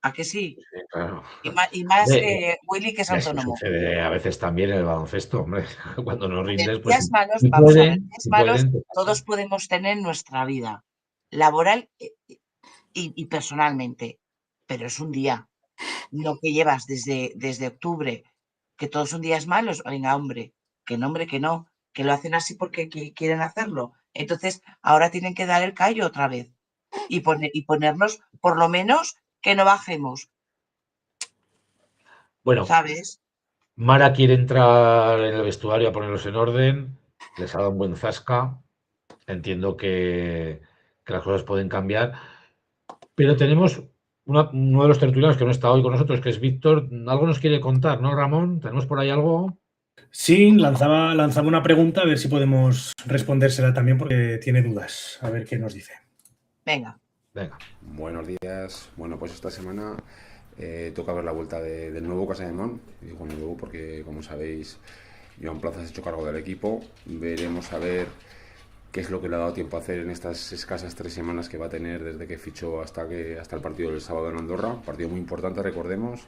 ¿A que sí? Sí, claro. Y más Hombre, Willy, que es eso autónomo. sucede a veces también en el baloncesto, hombre. Cuando no A ver, rindes, pues días malos, si vamos a ver, pueden, días si malos pueden, te todos pasan. podemos tener en nuestra vida laboral y personalmente, pero es un día, no que llevas desde octubre, que todos son días malos. Venga, hombre, que no, que lo hacen así porque quieren hacerlo. Entonces, ahora tienen que dar el callo otra vez y ponernos, por lo menos, que no bajemos, Bueno, ¿sabes? Mara quiere entrar en el vestuario a ponerlos en orden. Les ha dado un buen zasca. Entiendo que las cosas pueden cambiar. Pero tenemos uno de los tertulianos que no está hoy con nosotros, que es Víctor. Algo nos quiere contar, ¿no, Ramón? ¿Tenemos por ahí algo? Sí, lanzaba una pregunta, a ver si podemos respondérsela también, porque tiene dudas. A ver qué nos dice. Venga. Venga. Buenos días. Bueno, pues esta semana toca ver la vuelta del nuevo Casa de Mon. Digo nuevo porque, como sabéis, Joan Plaza se ha hecho cargo del equipo. Veremos a ver qué es lo que le ha dado tiempo a hacer en estas escasas 3 semanas que va a tener desde que fichó hasta el partido del sábado en Andorra. Un partido muy importante, recordemos.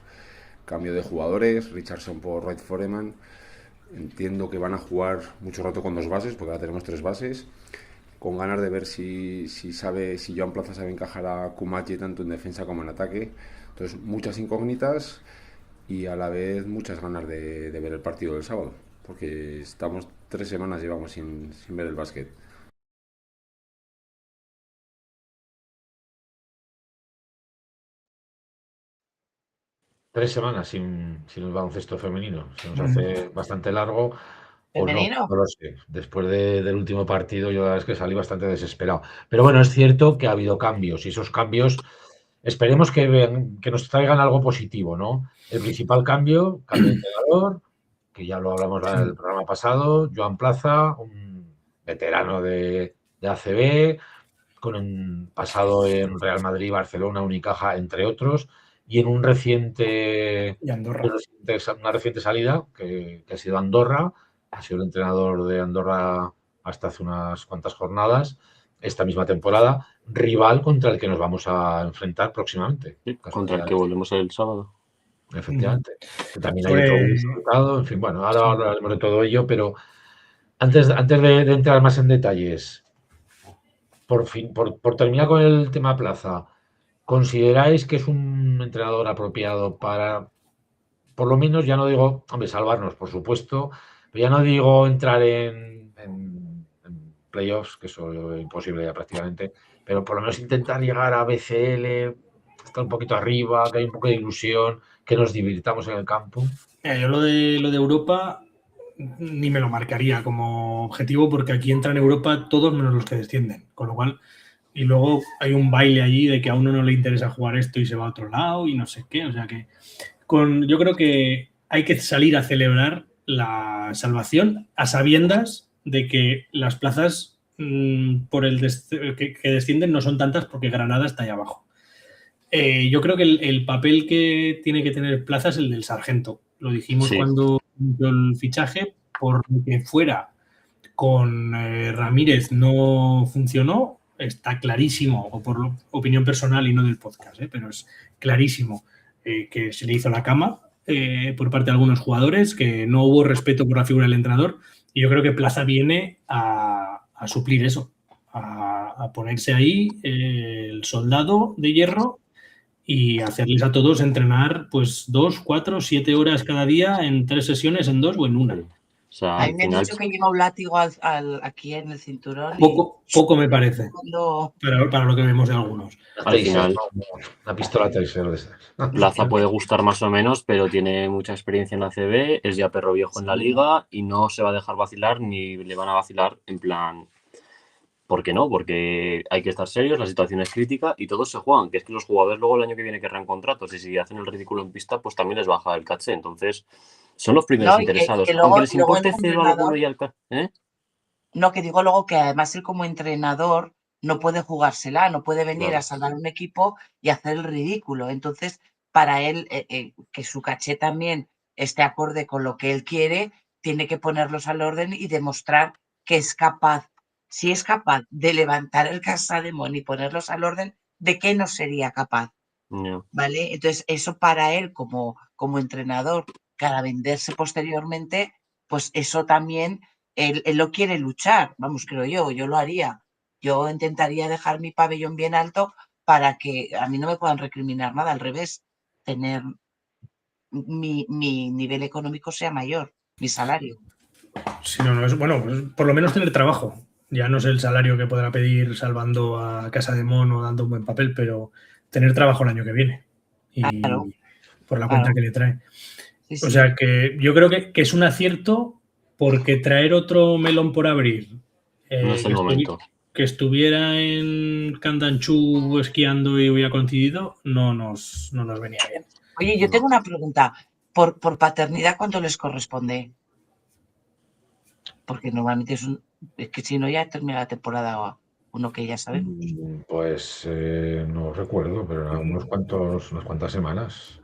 Cambio de jugadores, Richardson por Wright Foreman. Entiendo que van a jugar mucho rato con 2 bases, porque ahora tenemos 3 bases. Con ganas de ver si Joan Plaza sabe encajar a Kumachi tanto en defensa como en ataque. Entonces, muchas incógnitas y a la vez muchas ganas de ver el partido del sábado, porque estamos 3 semanas llevamos sin ver el básquet. Tres semanas sin el baloncesto femenino. Se nos hace bastante largo. O no, ¿Femenino? no lo sé. Después del último partido, yo la verdad es que salí bastante desesperado. Pero bueno, es cierto que ha habido cambios y esos cambios esperemos que nos traigan algo positivo, ¿no? El principal cambio de entrenador, que ya lo hablamos en el programa pasado, Joan Plaza, un veterano de ACB, con un pasado en Real Madrid, Barcelona, Unicaja, entre otros, y en un una reciente salida que ha sido Andorra, ha sido el entrenador de Andorra hasta hace unas cuantas jornadas, esta misma temporada, rival contra el que nos vamos a enfrentar próximamente. Sí, contra el que volvemos el sábado. Efectivamente. Que también hay otro resultado. En fin, bueno, ahora hablaremos de todo ello, pero antes de entrar más en detalles, por terminar con el tema Plaza, ¿consideráis que es un entrenador apropiado para, por lo menos, ya no digo, hombre, salvarnos, por supuesto, pero ya no digo entrar en playoffs, que eso es imposible ya prácticamente, pero por lo menos intentar llegar a BCL, estar un poquito arriba, que hay un poco de ilusión, que nos divirtamos en el campo? Yo lo de Europa ni me lo marcaría como objetivo, porque aquí entran en Europa todos menos los que descienden, con lo cual, y luego hay un baile allí de que a uno no le interesa jugar esto y se va a otro lado y no sé qué, o sea que yo creo que hay que salir a celebrar la salvación a sabiendas de que las plazas que descienden no son tantas, porque Granada está ahí abajo. Yo creo que el papel que tiene que tener Plaza es el del sargento. Lo dijimos cuando inició el fichaje, por lo que fuera con Ramírez no funcionó, está clarísimo, o por opinión personal y no del podcast, pero es clarísimo que se le hizo la cama por parte de algunos jugadores, que no hubo respeto por la figura del entrenador, y yo creo que Plaza viene a suplir eso, a ponerse ahí el soldado de hierro y hacerles a todos entrenar pues 2, 4, 7 horas cada día en 3 sesiones, en 2 o en 1. O sea, a mí me han dicho que lleva un látigo aquí en el cinturón. Poco me parece, para lo que vemos de algunos. Al final, una pistola Taser de esas. Plaza puede gustar más o menos, pero tiene mucha experiencia en la ACB, es ya perro viejo en la liga y no se va a dejar vacilar ni le van a vacilar en plan ¿Por qué no? Porque hay que estar serios, la situación es crítica y todos se juegan. Que es que los jugadores luego el año que viene querrán contratos y si hacen el ridículo en pista, pues también les baja el caché. Entonces, son los primeros No, y interesados. que Aunque les luego él importe como cero alguno entrenador, y al caché. no, que digo luego que además él como entrenador no puede jugársela, no puede venir Claro. a salvar un equipo y hacer el ridículo. Entonces, para él, que su caché también esté acorde con lo que él quiere, tiene que ponerlos al orden y demostrar que es capaz. Si es capaz de levantar el Casademón y ponerlos al orden, ¿de qué no sería capaz? Ya. ¿Vale? Entonces, eso para él como entrenador, para venderse posteriormente, pues eso también, él lo quiere luchar, vamos, creo yo lo haría. Yo intentaría dejar mi pabellón bien alto para que a mí no me puedan recriminar nada, al revés, tener mi nivel económico sea mayor, mi salario. Si no, no es, bueno, pues por lo menos tener trabajo. Ya no sé el salario que podrá pedir salvando a Casademón o dando un buen papel, pero tener trabajo el año que viene. Y Claro, por la cuenta claro. que le trae. Sí, O sí. sea que yo creo que es un acierto porque traer otro melón por abrir No es el momento. que estuviera en Candanchú esquiando y hubiera coincidido no nos venía bien. Oye, yo tengo una pregunta. ¿Por paternidad cuánto les corresponde? Porque normalmente es que si no ya termina la temporada uno que ya sabemos. Pues no recuerdo, pero eran unas cuantas semanas.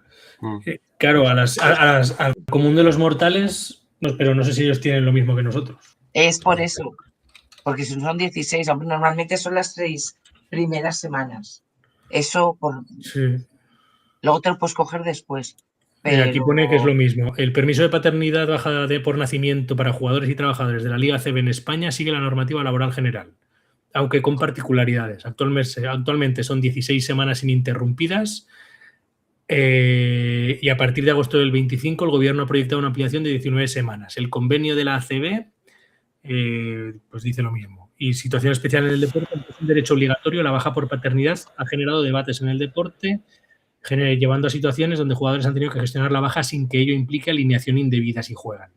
Claro, al común de los mortales, pero no sé si ellos tienen lo mismo que nosotros. Es por eso, porque si son 16, aunque normalmente son las 6 primeras semanas. Eso, Sí. luego te lo puedes coger después. Aquí pone que es lo mismo. El permiso de paternidad baja por nacimiento para jugadores y trabajadores de la Liga ACB en España sigue la normativa laboral general, aunque con particularidades. Actualmente son 16 semanas ininterrumpidas y a partir de agosto del 25 el Gobierno ha proyectado una ampliación de 19 semanas. El convenio de la ACB pues dice lo mismo. Y situación especial en el deporte, es un derecho obligatorio. La baja por paternidad ha generado debates en el deporte, llevando a situaciones donde jugadores han tenido que gestionar la baja sin que ello implique alineación indebida si juegan.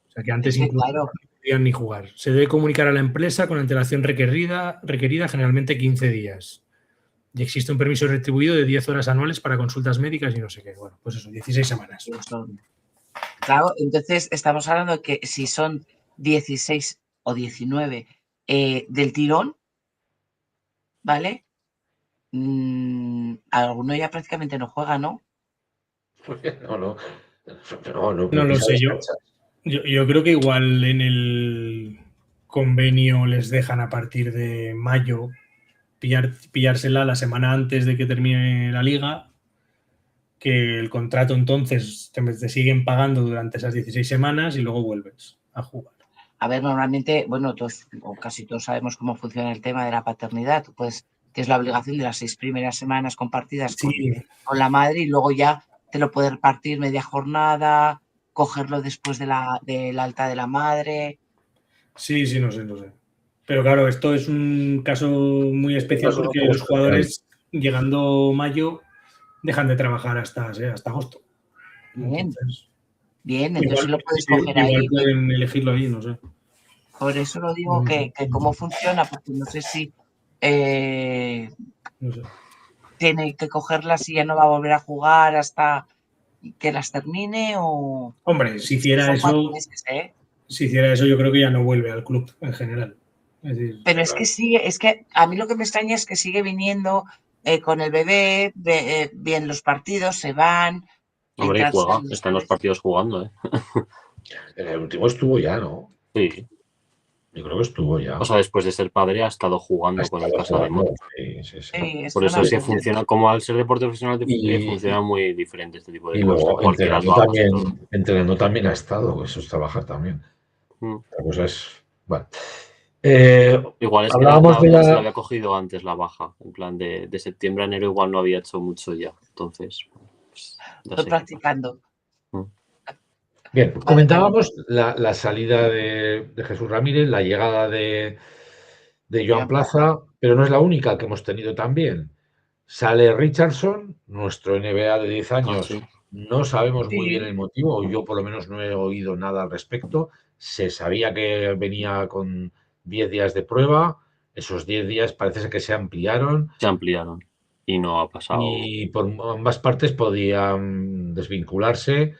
O sea que antes incluso no podían ni jugar. Se debe comunicar a la empresa con antelación requerida generalmente 15 días. Y existe un permiso retribuido de 10 horas anuales para consultas médicas y no sé qué. Bueno, pues eso, 16 semanas. Claro, entonces estamos hablando de que si son 16 o 19 del tirón, ¿vale? Alguno ya prácticamente no juega, ¿no? No lo sé yo. Yo creo que igual en el convenio les dejan a partir de mayo pillársela la semana antes de que termine la liga, que el contrato entonces te siguen pagando durante esas 16 semanas y luego vuelves a jugar. A ver, normalmente, bueno, todos o casi todos sabemos cómo funciona el tema de la paternidad. Pues tienes la obligación de las 6 primeras semanas compartidas con la madre y luego ya te lo puedes repartir media jornada, cogerlo después del alta de la madre. Sí, no sé. Pero claro, esto es un caso muy especial porque los jugadores, llegando mayo, dejan de trabajar hasta agosto. Bien, entonces lo puedes coger igual ahí. Pueden elegirlo ahí, no sé. Por eso lo digo que cómo funciona, porque no sé si tiene que cogerlas y ya no va a volver a jugar hasta que las termine o... Hombre, si hiciera eso, si hiciera eso yo creo que ya no vuelve al club en general. Es decir, pero es que sigue, es que a mí lo que me extraña es que sigue viniendo con el bebé, bien los partidos, se van. Hombre, y juega, está en los partidos jugando, El último estuvo ya, ¿no? Sí. Yo creo que estuvo ya. O sea, después de ser padre ha estado jugando con el Casademón. Sí. Por eso sí funciona, como al ser deporte profesional funciona muy diferente este tipo de cosas. Y luego entrenando también ha estado, eso es trabajar también. La cosa es, bueno. Igual es que se la había cogido antes la baja, en plan de septiembre a enero igual no había hecho mucho ya, entonces pues, estoy practicando. Bien, comentábamos la salida de Jesús Ramírez, la llegada de Joan Plaza, pero no es la única que hemos tenido también. Sale Richardson, nuestro NBA de 10 años, no sabemos muy bien el motivo, yo por lo menos no he oído nada al respecto. Se sabía que venía con 10 días de prueba. Esos 10 días parece ser que se ampliaron. Se ampliaron y no ha pasado. Y por ambas partes podían desvincularse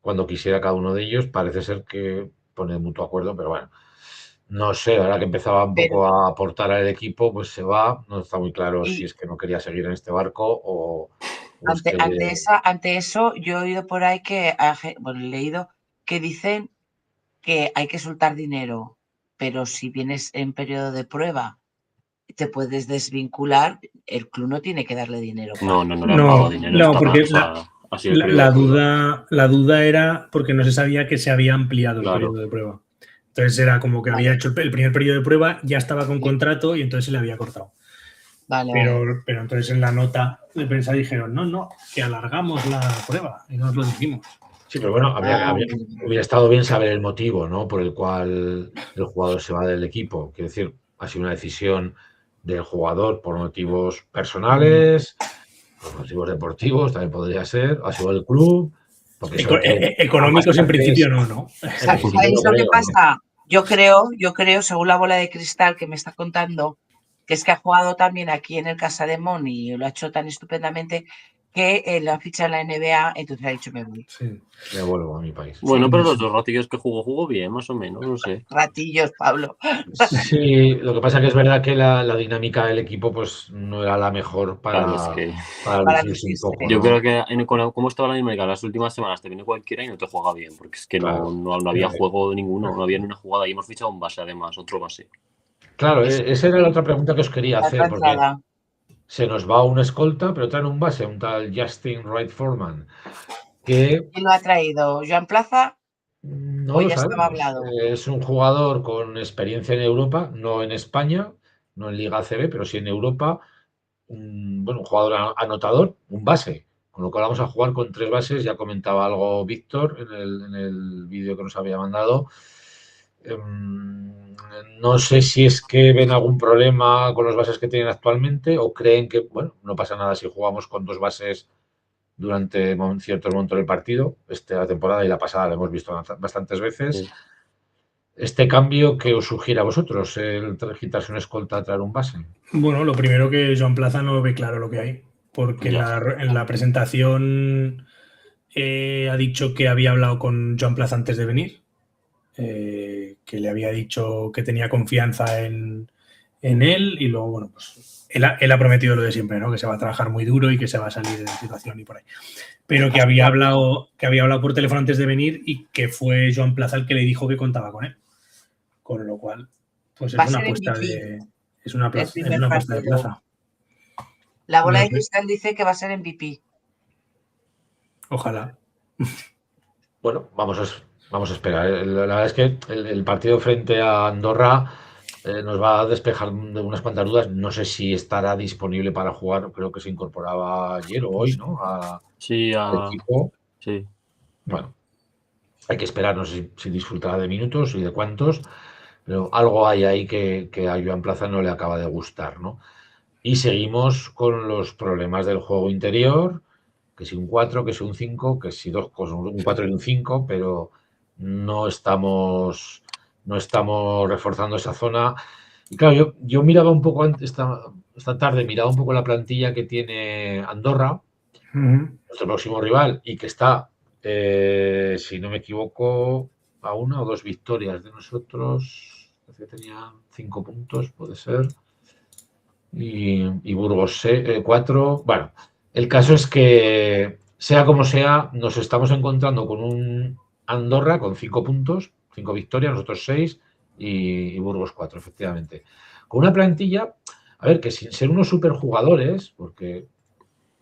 cuando quisiera cada uno de ellos. Parece ser que pone mutuo acuerdo, pero bueno, no sé, ahora que empezaba un poco a aportar al equipo, pues se va. No está muy claro si es que no quería seguir en este barco o es que ante eso, yo he oído por ahí que, bueno, he leído que dicen que hay que soltar dinero, pero si vienes en periodo de prueba, te puedes desvincular, el club no tiene que darle dinero. No le han pagado dinero. No, porque la duda era porque no se sabía que se había ampliado el periodo de prueba. Entonces era como que había hecho el primer periodo de prueba, ya estaba con contrato y entonces se le había cortado. Pero entonces en la nota de prensa dijeron, no, que alargamos la prueba y no os lo dijimos. Sí, pero bueno, hubiera estado bien saber el motivo, ¿no?, por el cual el jugador se va del equipo. Quiero decir, ha sido una decisión del jugador por motivos personales, por motivos deportivos, también podría ser, ha sido el club. Económicos en principio no. ¿Sabéis lo que pasa? Yo creo, según la bola de cristal que me está contando, que es que ha jugado también aquí en el Casa de Mon y lo ha hecho tan estupendamente que lo han fichado en la NBA, entonces ha dicho me voy. Sí, me vuelvo a mi país. Bueno, pero los 2 ratillos que jugó bien, más o menos, no sé. Ratillos, Pablo. Sí, lo que pasa que es verdad que la dinámica del equipo pues no era la mejor para lucirse un poco, ¿no? Yo creo que como estaba la dinámica las últimas semanas te viene cualquiera y no te juega bien, porque es que no había juego ninguno, no había ni una jugada y hemos fichado un base además, otro base. Claro, esa era la otra pregunta que os quería hacer, porque se nos va un escolta, pero traen un base, un tal Justin Wright Foreman. ¿Quién lo ha traído? ¿Joan Plaza? No lo sabemos. Es un jugador con experiencia en Europa, no en España, no en Liga ACB, pero sí en Europa. Un jugador anotador, un base. Con lo cual vamos a jugar con 3 bases. Ya comentaba algo Víctor en el vídeo que nos había mandado. No sé si es que ven algún problema con los bases que tienen actualmente o creen que, no pasa nada si jugamos con 2 bases durante ciertos momentos del partido. La temporada y la pasada lo hemos visto bastantes veces. Sí. ¿Este cambio qué os sugiere a vosotros, el quitarse un escolta a traer un base? Bueno, lo primero que Joan Plaza no ve claro lo que hay, porque en la presentación ha dicho que había hablado con Joan Plaza antes de venir, que le había dicho que tenía confianza en él y luego, pues él ha prometido lo de siempre, ¿no? Que se va a trabajar muy duro y que se va a salir de la situación y por ahí. Pero que había hablado por teléfono antes de venir y que fue Joan Plaza el que le dijo que contaba con él. Con lo cual, pues es una apuesta de Plaza. La bola de cristal dice que va a ser MVP. Ojalá. Bueno, vamos a esperar. La verdad es que el partido frente a Andorra nos va a despejar de unas cuantas dudas. No sé si estará disponible para jugar. Creo que se incorporaba ayer o hoy, ¿no? Al equipo. Sí. Bueno, hay que esperar. No sé si disfrutará de minutos y de cuántos. Pero algo hay ahí que a Joan Plaza no le acaba de gustar, ¿no? Y seguimos con los problemas del juego interior, que si un 4, que si un 5, que si 2 cosas, un 4 y un 5, pero no estamos reforzando esa zona. Y claro, yo miraba un poco esta tarde, miraba un poco la plantilla que tiene Andorra, nuestro próximo rival, y que está, si no me equivoco, a 1 o 2 victorias de nosotros. Que tenía 5 puntos, puede ser. Y Burgos 4. Bueno, el caso es que, sea como sea, nos estamos encontrando con un Andorra con 5 puntos, 5 victorias, nosotros 6 y Burgos 4, efectivamente. Con una plantilla, a ver, que sin ser unos superjugadores, porque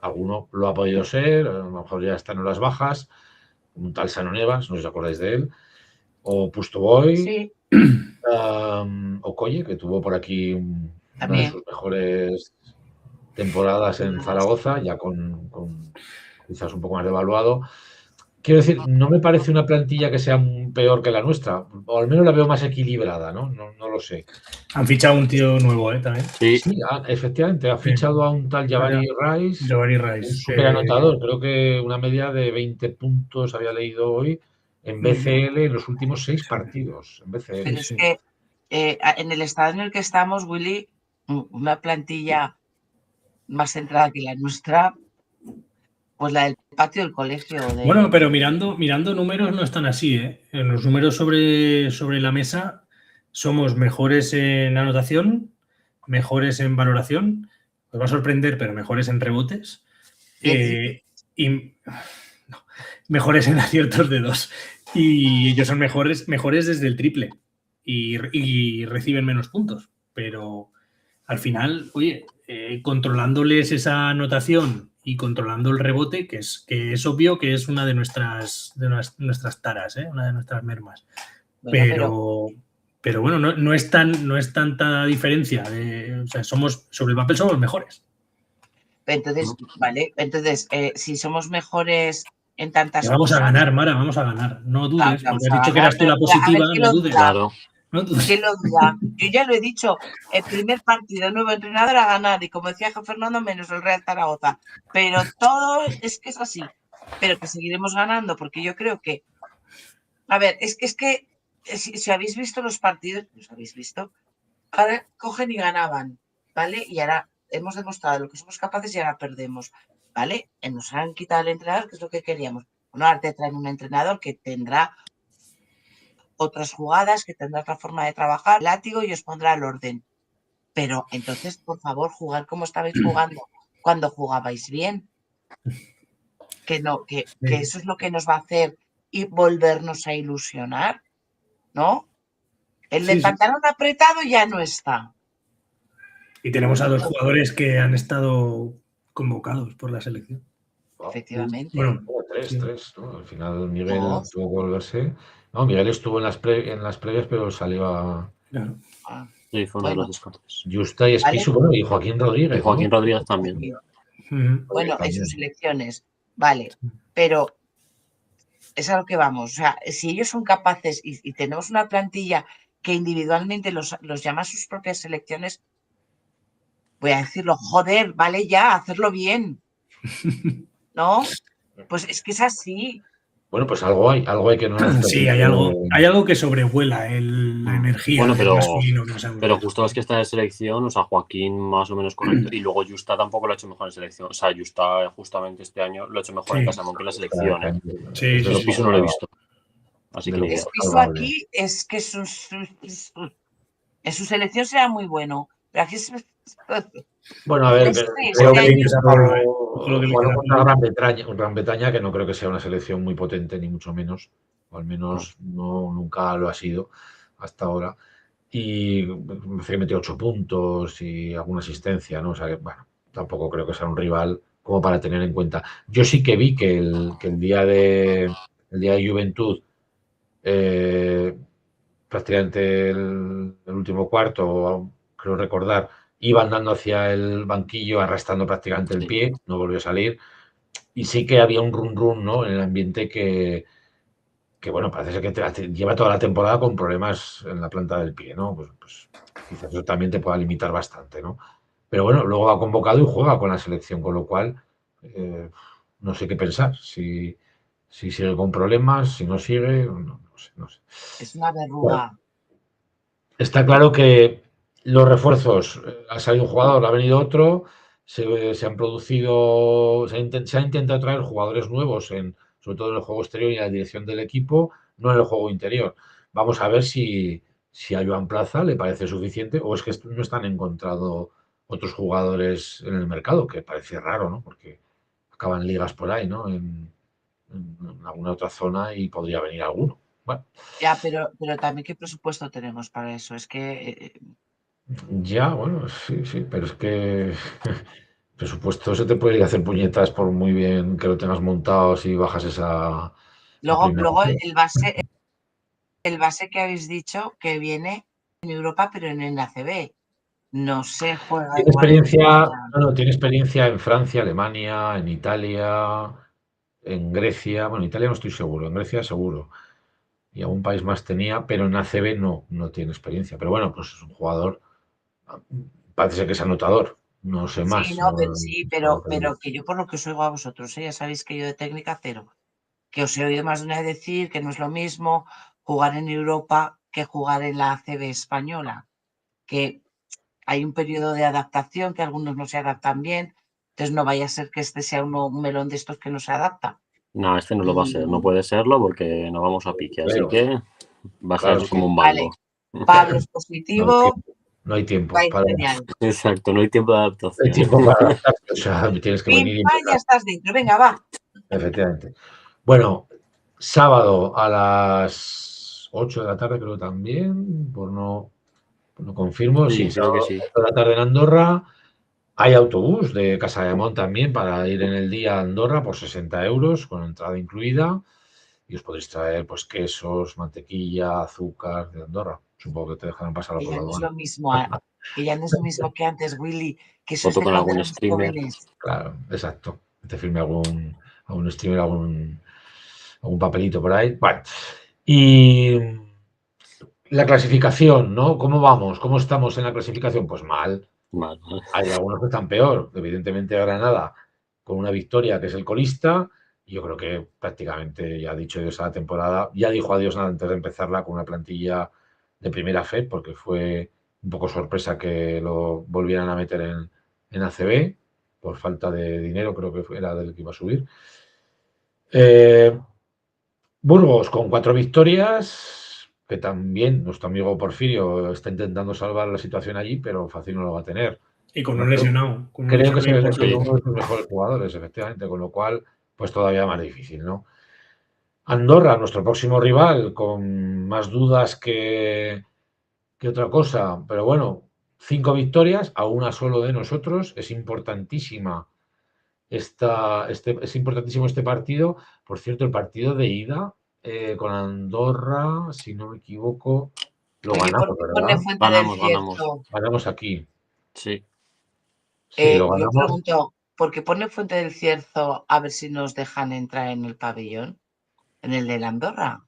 alguno lo ha podido ser, a lo mejor ya están en las bajas, un tal Sano Nevas, no os acordáis de él, o Pustoboy. Sí. Okoye, que tuvo por aquí una de sus mejores temporadas en Zaragoza, ya con quizás un poco más devaluado. Quiero decir, no me parece una plantilla que sea peor que la nuestra, o al menos la veo más equilibrada, ¿no? No lo sé. Han fichado un tío nuevo, también. Sí, efectivamente, ha fichado a un tal Jabari Rice, un superanotador, creo que una media de 20 puntos había leído hoy en BCL en los últimos 6 partidos. En BCL, pero en el estado en el que estamos, Willy, una plantilla más centrada que la nuestra, pues la del patio del colegio. Bueno, pero mirando números no están así, ¿eh? En los números sobre la mesa somos mejores en anotación, mejores en valoración, os va a sorprender, pero mejores en rebotes y no, mejores en aciertos de 2. Y ellos son mejores desde el triple y reciben menos puntos. Pero al final, oye, controlándoles esa anotación y controlando el rebote, que es obvio que es una de nuestras taras, una de nuestras mermas. Bueno, pero bueno, no es tanta diferencia. O sea, sobre el papel somos mejores. Entonces, vale, entonces, si somos mejores en tantas vamos cosas... a ganar, Mara, vamos a ganar. No dudes, porque has dicho que eras tú la a positiva, ver, no dudes. Claro. ¿Quién lo duda? Yo ya lo he dicho, el primer partido, el nuevo entrenador a ganar, y como decía Fernando, menos el Real Zaragoza. Pero todo es que es así. Pero que seguiremos ganando, porque yo creo que... A ver, es que si habéis visto los partidos, los habéis visto, ahora cogen y ganaban, ¿vale? Y ahora hemos demostrado lo que somos capaces y ahora perdemos, ¿vale? Nos han quitado el entrenador, que es lo que queríamos. Bueno, ahora te traen un entrenador que tendrá otras jugadas, que tendrá otra forma de trabajar, látigo, y os pondrá el orden. Pero entonces, por favor, jugar como estabais jugando cuando jugabais bien. Que eso es lo que nos va a hacer y volvernos a ilusionar, ¿no? El del pantalón apretado ya no está. Y tenemos a 2 jugadores que han estado convocados por la selección. Efectivamente. Bueno, tres, ¿no? Al final Miguel tuvo que volverse. No, Miguel estuvo en las previas, pero salió a... Claro. Sí, fue uno de los descartes. Justa y Esquisu, bueno, y Joaquín Rodríguez. Y Joaquín ¿no? Rodríguez también. Bueno, en sus selecciones, vale, pero es a lo que vamos. O sea, si ellos son capaces y tenemos una plantilla que individualmente los llama a sus propias selecciones, voy a decirlo, joder, vale ya, hacerlo bien. ¿No? Pues es que es así. Bueno, pues algo hay que no... Sí, hay algo que sobrevuela la energía. Bueno, pero justo es que está de selección, o sea, Joaquín más o menos correcto, y luego Justa tampoco lo ha hecho mejor en selección. O sea, Justa justamente este año lo ha hecho mejor en Casamón que en la selección. Sí, Piso no lo he visto. Así que Piso aquí es que en su selección será muy bueno, pero aquí es... Bueno, a ver, creo que contra Gran Bretaña, que no creo que sea una selección muy potente, ni mucho menos, o al menos nunca lo ha sido hasta ahora. Y me parece que metió 8 puntos y alguna asistencia, ¿no? O sea que, bueno, tampoco creo que sea un rival como para tener en cuenta. Yo sí que vi que el día de Juventud, prácticamente el último cuarto, creo recordar, iba andando hacia el banquillo arrastrando prácticamente el pie, no volvió a salir, y sí que había un run, ¿no? En el ambiente que bueno, parece ser que lleva toda la temporada con problemas en la planta del pie, ¿no? Pues quizás eso también te pueda limitar bastante, ¿no? Pero bueno, luego ha convocado y juega con la selección, con lo cual no sé qué pensar, si sigue con problemas, si no sigue, no sé. Es una verruga. Bueno, está claro que los refuerzos, ha salido un jugador, ha venido otro, se han producido, se ha intentado traer jugadores nuevos, sobre todo en el juego exterior y en la dirección del equipo, no en el juego interior. Vamos a ver si a Joan Plaza le parece suficiente o es que no están encontrando otros jugadores en el mercado, que parece raro, ¿no? Porque acaban ligas por ahí, ¿no? En alguna otra zona y podría venir alguno. Bueno. Ya, pero también qué presupuesto tenemos para eso. Es que... Ya, bueno, sí, pero es que presupuesto se te puede ir a hacer puñetas por muy bien que lo tengas montado si bajas esa... Luego el base que habéis dicho que viene en Europa, pero en la ACB. No se juega igual. Tiene experiencia en Francia, Alemania, en Italia, en Grecia. Bueno, en Italia no estoy seguro, en Grecia seguro. Y algún país más tenía, pero en ACB no tiene experiencia. Pero bueno, pues es un jugador, parece que es anotador. No sé más. Pero que yo por lo que os oigo a vosotros, ya sabéis que yo de técnica cero. Que os he oído más de una vez decir que no es lo mismo jugar en Europa que jugar en la ACB española, que hay un periodo de adaptación que algunos no se adaptan bien, entonces no vaya a ser que este sea un melón de estos que no se adapta. No, este no lo va a ser, no puede serlo porque no vamos a pique, así Claro. que va a Claro, ser como un Vale, mango. Pablo es positivo, No hay tiempo va a ir para genial. Exacto, no hay tiempo de no hay adaptación. tiempo para adaptarse, o sea, tienes que venir y Pimpa, ya empezar. estás dentro, venga, va. Efectivamente. Bueno, sábado a las 8 de la tarde creo también, no confirmo, Sí, sí, creo que sábado sí. 8 de la tarde en Andorra. Hay autobús de Casa de Amón también para ir en el día a Andorra por 60 euros, con entrada incluida. Y os podéis traer pues quesos, mantequilla, azúcar de Andorra. Supongo que te dejarán pasarlo Que por ya la no es aduana. lo mismo, que ya no es lo mismo que antes, Willy, que eso es Foto de con cuando algún éramos streamer. jóvenes. Claro, exacto. Te firme algún streamer, algún papelito por ahí. Vale. Y la clasificación, ¿no? ¿Cómo vamos? ¿Cómo estamos en la clasificación? Pues mal. Vale. Hay algunos que están peor. Evidentemente Granada con una victoria que es el colista. Yo creo que prácticamente ya ha dicho adiós a la temporada. Ya dijo adiós antes de empezarla con una plantilla de primera fe, porque fue un poco sorpresa que lo volvieran a meter en ACB por falta de dinero, creo que era del que iba a subir. Burgos con 4 victorias, que también nuestro amigo Porfirio está intentando salvar la situación allí, pero fácil no lo va a tener. Y con No un creo- lesionado. Con un Creo que se lesionado le lesionó importante. uno de sus mejores jugadores, efectivamente, con lo cual, pues todavía más difícil, ¿no? Andorra, nuestro próximo rival, con más dudas que otra cosa, pero bueno, 5 victorias, a una solo de nosotros, es importantísima es importantísimo este partido. Por cierto, el partido de ida con Andorra, si no me equivoco, lo Oye, ¿por ganamos, qué pone ¿verdad? Fuente del Ganamos. Cierzo? Ganamos aquí. Sí. Sí, lo Yo ganamos. pregunto, ¿por qué pone Fuente del Cierzo a ver si nos dejan entrar en el pabellón? En el de la Andorra.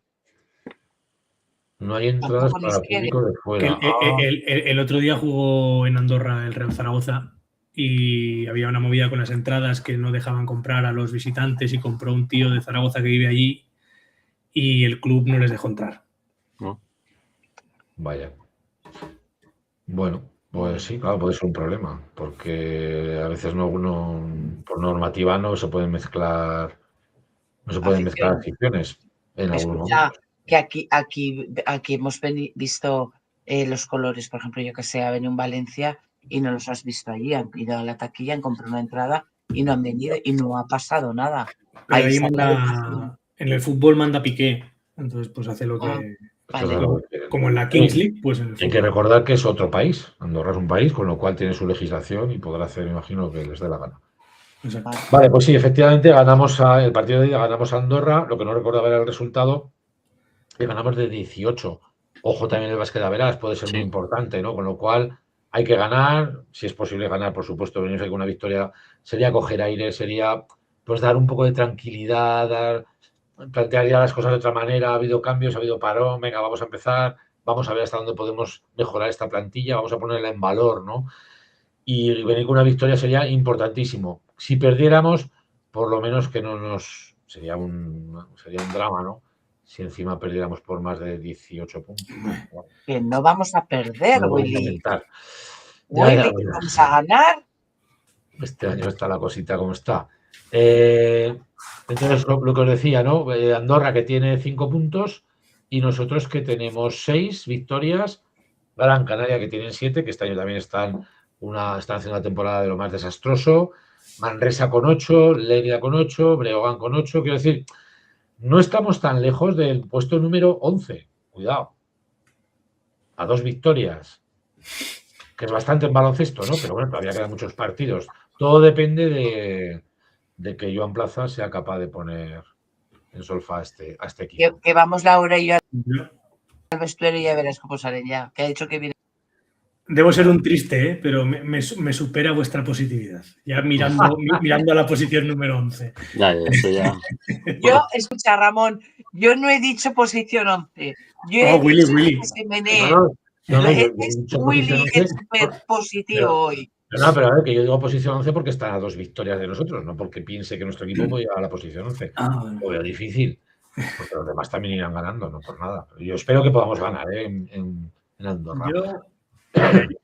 No hay entradas Tampoco para nos el quiere. público de Que fuera. el otro día jugó en Andorra el Real Zaragoza y había una movida con las entradas que no dejaban comprar a los visitantes y compró un tío de Zaragoza que vive allí y el club no les dejó entrar. ¿No? Vaya. Bueno, pues sí, claro, puede ser un problema, porque a veces por normativa no se pueden mezclar, aficiones en algunos Escucha, momentos. que aquí hemos visto los colores, por ejemplo, yo que sé, ha venido en Valencia y no los has visto allí, han ido a la taquilla, han comprado una entrada y no han venido y no ha pasado nada. Pero ahí está la educación. manda, en el fútbol manda Piqué, entonces pues hace lo que... Vale. Como en la Kings League, pues en el Hay fútbol. que recordar que es otro país. Andorra es un país, con lo cual tiene su legislación y podrá hacer, me imagino, lo que les dé la gana. Exacto. Vale, pues sí, efectivamente ganamos el partido de ida, ganamos a Andorra. Lo que no recuerdo era el resultado, y ganamos de 18. Ojo también el básquet de Averas, puede ser muy importante, ¿no? Con lo cual hay que ganar, si es posible ganar, por supuesto, venir con una victoria sería coger aire, sería pues dar un poco de tranquilidad, plantear ya las cosas de otra manera. Ha habido cambios, ha habido parón, venga, vamos a empezar, vamos a ver hasta dónde podemos mejorar esta plantilla, vamos a ponerla en valor, ¿no? Y venir con una victoria sería importantísimo. Si perdiéramos, por lo menos que no nos... Sería un drama, ¿no? Si encima perdiéramos por más de 18 puntos. Que no vamos a perder, No Willy. lamentar. Willy, que vamos a ganar. Este año está la cosita como está. Entonces, lo que os decía, ¿no? Andorra que tiene 5 puntos y nosotros que tenemos 6 victorias. Gran Canaria que tienen 7, que este año también están haciendo una temporada de lo más desastroso. Manresa con 8, Lérida con 8, Breogán con 8. Quiero decir, no estamos tan lejos del puesto número 11. Cuidado. A 2 victorias. Que es bastante en baloncesto, ¿no? Pero bueno, todavía quedan muchos partidos. Todo depende de que Joan Plaza sea capaz de poner en solfa a este equipo. Que vamos Laura y yo al vestuario y ya verás cómo salen ya. Que ha dicho que viene. Debo ser un triste, pero me supera vuestra positividad. Ya mirando a la posición número 11. Ya, eso ya. Yo, escucha, Ramón, yo no he dicho posición 11. Yo he dicho que se menee. Willy es súper positivo hoy. No, pero a ver, que yo digo posición 11 porque están a 2 victorias de nosotros, no porque piense que nuestro equipo puede llegar a la posición 11. Lo veo difícil. Porque los demás también irán ganando, no por nada. Yo espero que podamos ganar en Andorra.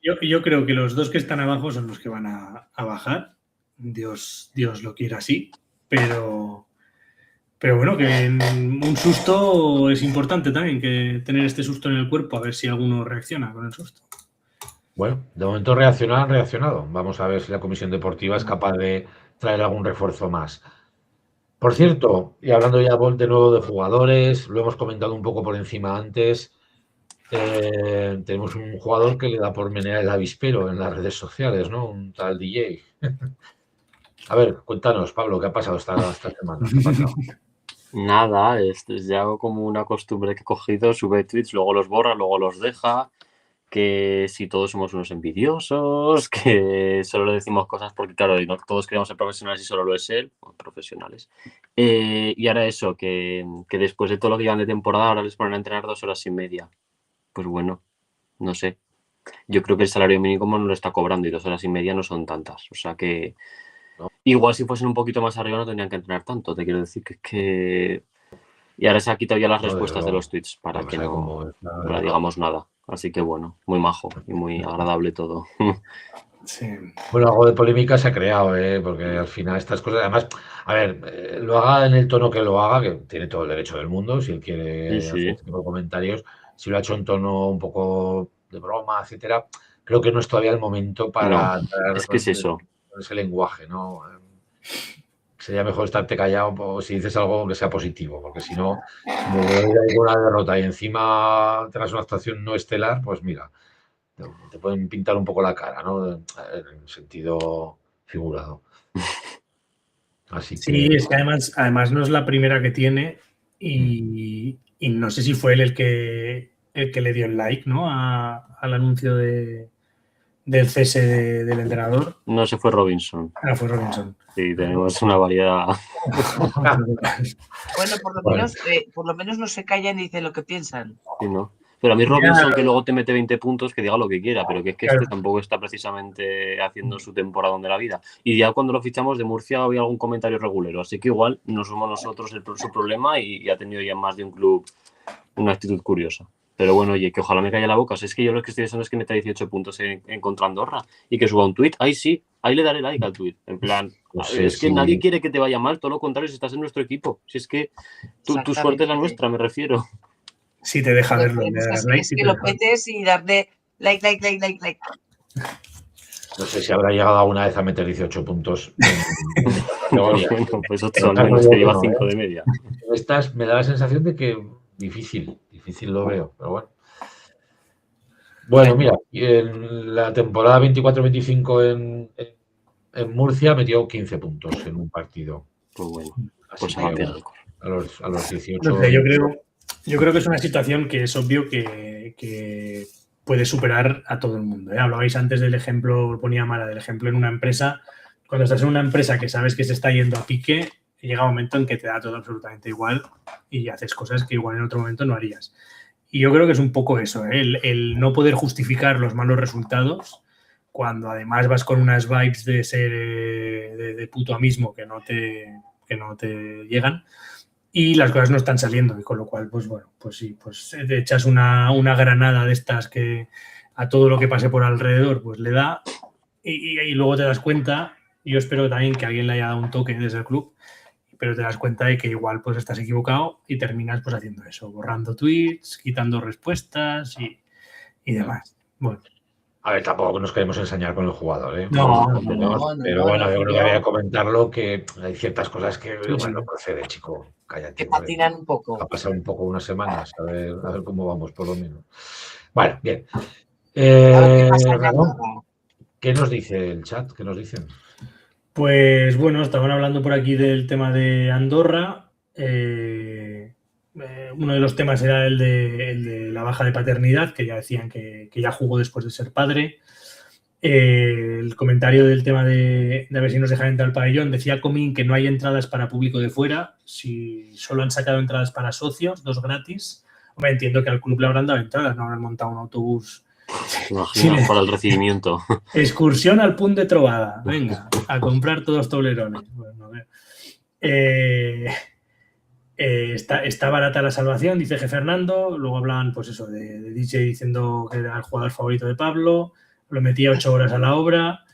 Yo creo que los dos que están abajo son los que van a bajar. Dios lo quiera así. Pero bueno, que un susto es importante también, que tener este susto en el cuerpo, a ver si alguno reacciona con el susto. Bueno, de momento han reaccionado. Vamos a ver si la Comisión Deportiva es capaz de traer algún refuerzo más. Por cierto, y hablando ya de nuevo de jugadores, lo hemos comentado un poco por encima antes, tenemos un jugador que le da por menear el avispero en las redes sociales, ¿no? Un tal DJ. A ver, cuéntanos, Pablo, ¿qué ha pasado esta semana? ¿Qué ha pasado? Nada, esto es ya como una costumbre que he cogido, sube tweets, luego los borra, luego los deja, que si todos somos unos envidiosos, que solo le decimos cosas porque, claro, no todos queremos ser profesionales y solo lo es él, profesionales. Y ahora eso, que después de todo lo que llevan de temporada, ahora les ponen a entrenar 2 horas y media. Pues bueno, no sé. Yo creo que el salario mínimo no lo está cobrando y 2 horas y media no son tantas. O sea que igual si fuesen un poquito más arriba no tendrían que entrenar tanto. Te quiero decir que es que... Y ahora se ha quitado ya las respuestas de los tweets para que no digamos nada. Así que bueno, muy majo y muy agradable todo. Sí. Bueno, algo de polémica se ha creado, porque al final estas cosas, además, a ver, lo haga en el tono que lo haga, que tiene todo el derecho del mundo, si él quiere hacer este tipo de comentarios, si lo ha hecho en tono un poco de broma, etcétera, creo que no es todavía el momento para es que es eso. Ese lenguaje, ¿no? Sería mejor estarte callado o si dices algo que sea positivo, porque si no, como hay una derrota y encima tras una actuación no estelar, pues mira, te pueden pintar un poco la cara, ¿no? En sentido figurado. Así que... Sí, es que además no es la primera que tiene y no sé si fue él el que le dio el like, ¿no? Al anuncio del cese del entrenador. No, se fue Robinson. Ah, fue Robinson. Sí, tenemos una variedad. Bueno, por lo menos no se callan y dicen lo que piensan. Sí, ¿no? Pero a mí Robinson, que luego te mete 20 puntos, que diga lo que quiera, pero que es que este tampoco está precisamente haciendo su temporada de la vida. Y ya cuando lo fichamos de Murcia había algún comentario regulero, así que igual no somos nosotros su problema y ha tenido ya más de un club una actitud curiosa. Pero bueno, oye, que ojalá me calle la boca. O sea, es que yo lo que estoy diciendo es que meta 18 puntos en contra Andorra y que suba un tuit. Ahí sí, ahí le daré like al tuit. En plan, es que nadie quiere que te vaya mal, todo lo contrario, si estás en nuestro equipo. Si es que tu suerte es la nuestra, me refiero. Sí, te deja verlo. Es que lo petes y darle like. No sé si habrá llegado alguna vez a meter 18 puntos. Bueno, pues 8 al menos, que lleva 5 de media. Estas me da la sensación de que difícil lo veo, pero bueno. Bueno, mira, en la temporada 24-25 en Murcia metió 15 puntos en un partido. Pues bueno, pues a los 18. No sé, yo creo que es una situación que es obvio que puede superar a todo el mundo. Hablabais antes del ejemplo, ponía Mara, del ejemplo en una empresa. Cuando estás en una empresa que sabes que se está yendo a pique, llega un momento en que te da todo absolutamente igual y haces cosas que igual en otro momento no harías. Y yo creo que es un poco eso, el no poder justificar los malos resultados cuando además vas con unas vibes de ser de puto amismo que no te llegan y las cosas no están saliendo. Y con lo cual, pues bueno, pues sí, pues te echas una granada de estas que a todo lo que pase por alrededor pues le da y luego te das cuenta. Yo espero también que alguien le haya dado un toque desde el club, pero te das cuenta de que igual pues estás equivocado y terminas pues haciendo eso, borrando tweets, quitando respuestas y demás. Bueno. A ver, tampoco nos queremos ensañar con el jugador, ¿eh? No, pero bueno, yo creo que había que comentarlo, que hay ciertas cosas que no procede, chico. Cállate. Que patinan un poco. Ha pasado un poco unas semanas, a ver cómo vamos, por lo menos. Vale, bien. ¿Qué nos dice el chat? ¿Qué nos dicen? Pues bueno, estaban hablando por aquí del tema de Andorra. Uno de los temas era el de la baja de paternidad, que ya decían que ya jugó después de ser padre. El comentario del tema de a ver si nos dejan entrar al pabellón. Decía Comín que no hay entradas para público de fuera, si solo han sacado entradas para socios, 2 gratis. Hombre, entiendo que al club le habrán dado entradas, no habrán montado un autobús. Imagina, para el recibimiento. Excursión al Punt de Trobada. Venga, está está barata la salvación, dice G. Fernando. Luego hablaban, pues eso, de DJ diciendo que era el jugador favorito de Pablo. Lo metía 8 horas a la obra.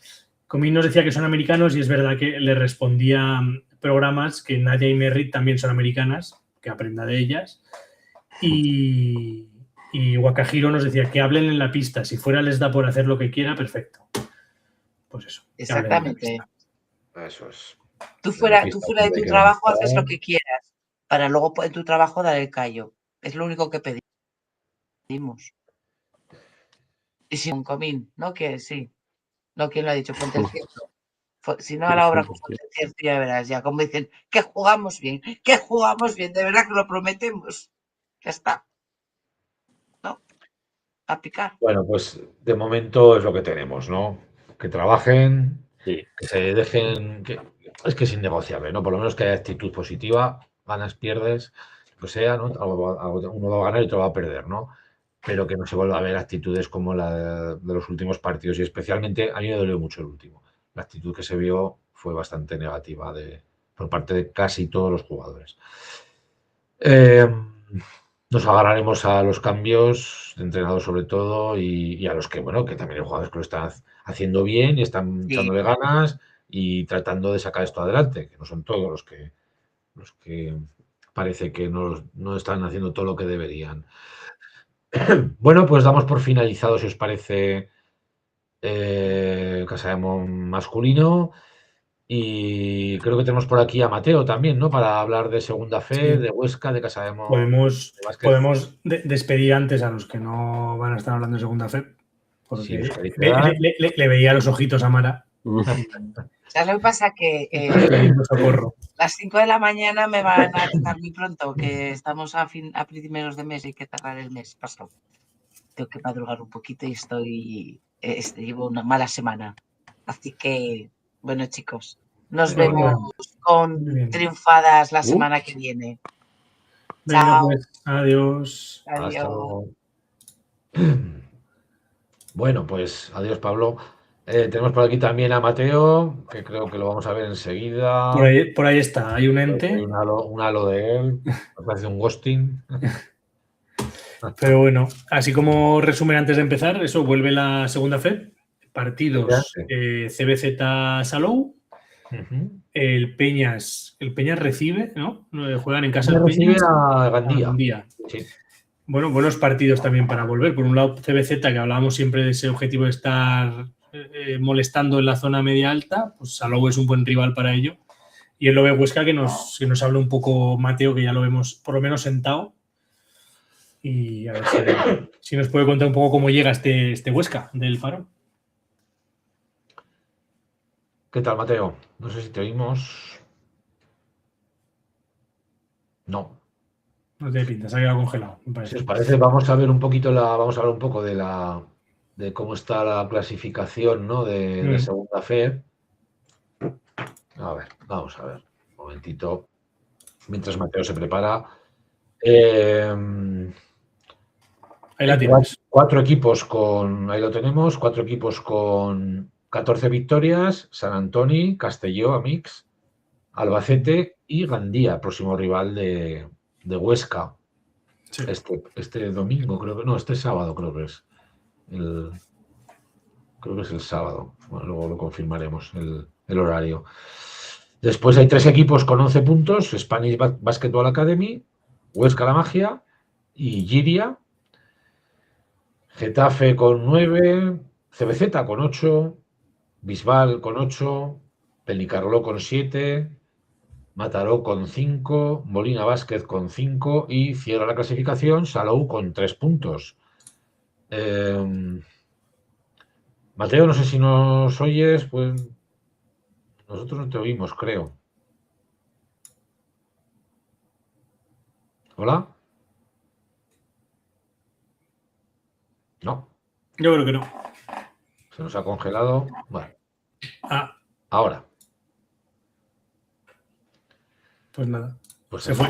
Comín nos decía que son americanos y es verdad que le respondía programas que Nadia y Merritt también son americanas, que aprenda de ellas. Y Wakajiro nos decía que hablen en la pista. Si fuera les da por hacer lo que quiera, perfecto. Pues eso. Exactamente. Eso es. Tú fuera de tu trabajo haces lo que quieras, para luego en tu trabajo dar el callo. Es lo único que pedimos. Y si un Comín, ¿no? Que sí. No, ¿quién lo ha dicho? Ponte el cierto. Si no a la obra, pues ponte el cierto, ya verás, ya como dicen, que jugamos bien, de verdad que lo prometemos. Ya está. ¿No? A picar. Bueno, pues de momento es lo que tenemos, ¿no? Que trabajen, Sí. que se dejen, es que es innegociable, ¿no? Por lo menos que haya actitud positiva, ganas, pierdes, lo que sea, ¿no? Uno va a ganar y otro va a perder, ¿no? Pero que no se vuelva a ver actitudes como la de los últimos partidos y especialmente a mí me dolió mucho el último. La actitud que se vio fue bastante negativa por parte de casi todos los jugadores. Nos agarraremos a los cambios de entrenador sobre todo y a los que, bueno, que también hay jugadores que lo están haciendo bien y están echándole ganas y tratando de sacar esto adelante, que no son todos los que parece que no están haciendo todo lo que deberían. Bueno, pues damos por finalizado, si os parece, Casa de Mon masculino. Y creo que tenemos por aquí a Mateo también, ¿no? Para hablar de Segunda Fe, de Huesca, de Casa de Mon. Podemos despedir antes a los que no van a estar hablando de Segunda Fe, porque le veía los ojitos a Mara. ¿Sabes lo que pasa? Que las 5 de la mañana me van a tocar muy pronto, que estamos a primeros de mes y hay que cerrar el mes pasado. Tengo que madrugar un poquito y llevo una mala semana. Así que, bueno, chicos, nos vemos con triunfadas la semana que viene. Venga, Chao. pues, adiós. Hasta luego. Bueno, pues adiós, Pablo. Tenemos por aquí también a Mateo, que creo que lo vamos a ver enseguida. Por ahí está, hay un ente. Hay un halo de él, me parece un ghosting. Pero bueno, así como resumen antes de empezar, eso vuelve la Segunda Fe. Partidos CBZ Salou. El Peñas recibe, ¿no? Juegan en casa del Peñas. A Gandía. Sí. Bueno, buenos partidos también para volver. Por un lado, CBZ, que hablábamos siempre de ese objetivo de estar molestando en la zona media alta, pues Salou es un buen rival para ello. Y el Lobe Huesca, que nos hable un poco Mateo, que ya lo vemos por lo menos sentado. Y a ver si nos puede contar un poco cómo llega este Huesca del Faro. ¿Qué tal, Mateo? No sé si te oímos. No. No tiene pinta, se ha quedado congelado. Si os parece, vamos a ver un poquito vamos a hablar un poco de cómo está la clasificación, ¿no? de Segunda Fe. A ver, vamos a ver. Un momentito. Mientras Mateo se prepara. Ahí la tienes. 4 equipos ahí lo tenemos, 4 equipos con 14 victorias: San Antoni, Castelló, Amix, Albacete y Gandía, próximo rival de Huesca. Sí. Este domingo, creo que no, este sábado creo que es. Creo que es el sábado. Bueno, luego lo confirmaremos el horario. Después hay 3 equipos con 11 puntos: Spanish Basketball Academy, Huesca La Magia y Giria. Getafe con 9, CBZ con 8, Bisbal con 8, Penicarló con 7, Mataró con 5, Molina Vázquez con 5 y cierra la clasificación Salou con 3 puntos. Mateo, no sé si nos oyes, pues nosotros no te oímos, creo. ¿Hola? No. Yo creo que no. Se nos ha congelado. Bueno. Ahora. Pues nada. Pues se fue.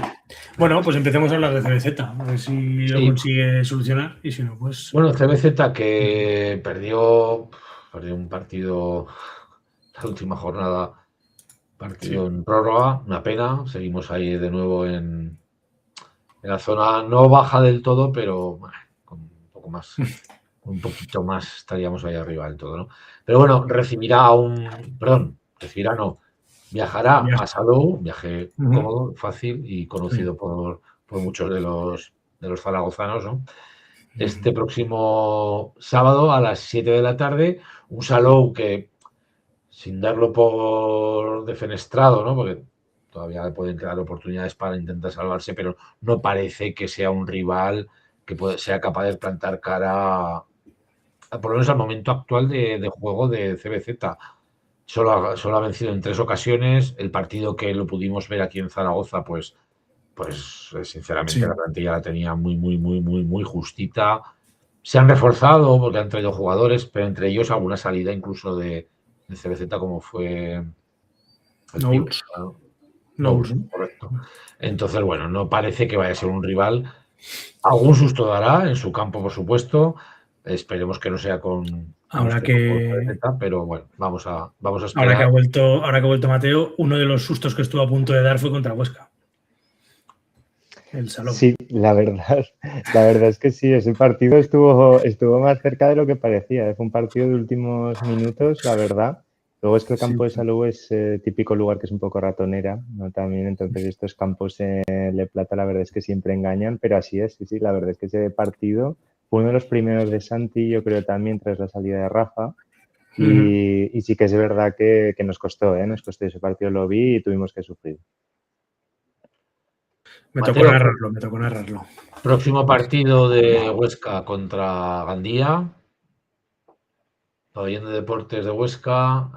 Bueno, pues empecemos a hablar de CBZ. A ver si lo consigue solucionar. Y si no, pues. Bueno, CBZ que perdió un partido la última jornada. Partido en prórroga. Una pena. Seguimos ahí de nuevo en en la zona no baja del todo, pero con un poco más, un poquito más estaríamos ahí arriba del todo, ¿no? Pero bueno, viajará a Salou, viaje cómodo, fácil y conocido por muchos de los zaragozanos, ¿no? Este próximo sábado a las 7 de la tarde, un Salou que, sin darlo por defenestrado, ¿no? Porque todavía le pueden quedar oportunidades para intentar salvarse, pero no parece que sea un rival que sea capaz de plantar cara, por lo menos al momento actual de juego de CBZ. Solo ha vencido en 3 ocasiones. El partido que lo pudimos ver aquí en Zaragoza, pues sinceramente la plantilla la tenía muy justita. Se han reforzado porque han traído jugadores, pero entre ellos alguna salida incluso de CBZ, como fue Knowles. Knowles, correcto. Entonces, bueno, no parece que vaya a ser un rival. Algún susto dará en su campo, por supuesto. Esperemos que no sea con CBZ, pero bueno, vamos a esperar. Ahora que ha vuelto Mateo, uno de los sustos que estuvo a punto de dar fue contra Huesca. El Salou. Sí, la verdad es que sí, ese partido estuvo más cerca de lo que parecía. Fue un partido de últimos minutos, la verdad. Luego es que el campo de Salou es típico lugar que es un poco ratonera, ¿no? También, entonces estos campos Le Plata la verdad es que siempre engañan, pero así es, sí, la verdad es que ese partido fue uno de los primeros de Santi, yo creo también tras la salida de Rafa. Y sí que es verdad que nos costó ese partido, lo vi y tuvimos que sufrir. Me tocó narrarlo. Próximo partido de Huesca contra Gandía. Pabellón de Deportes de Huesca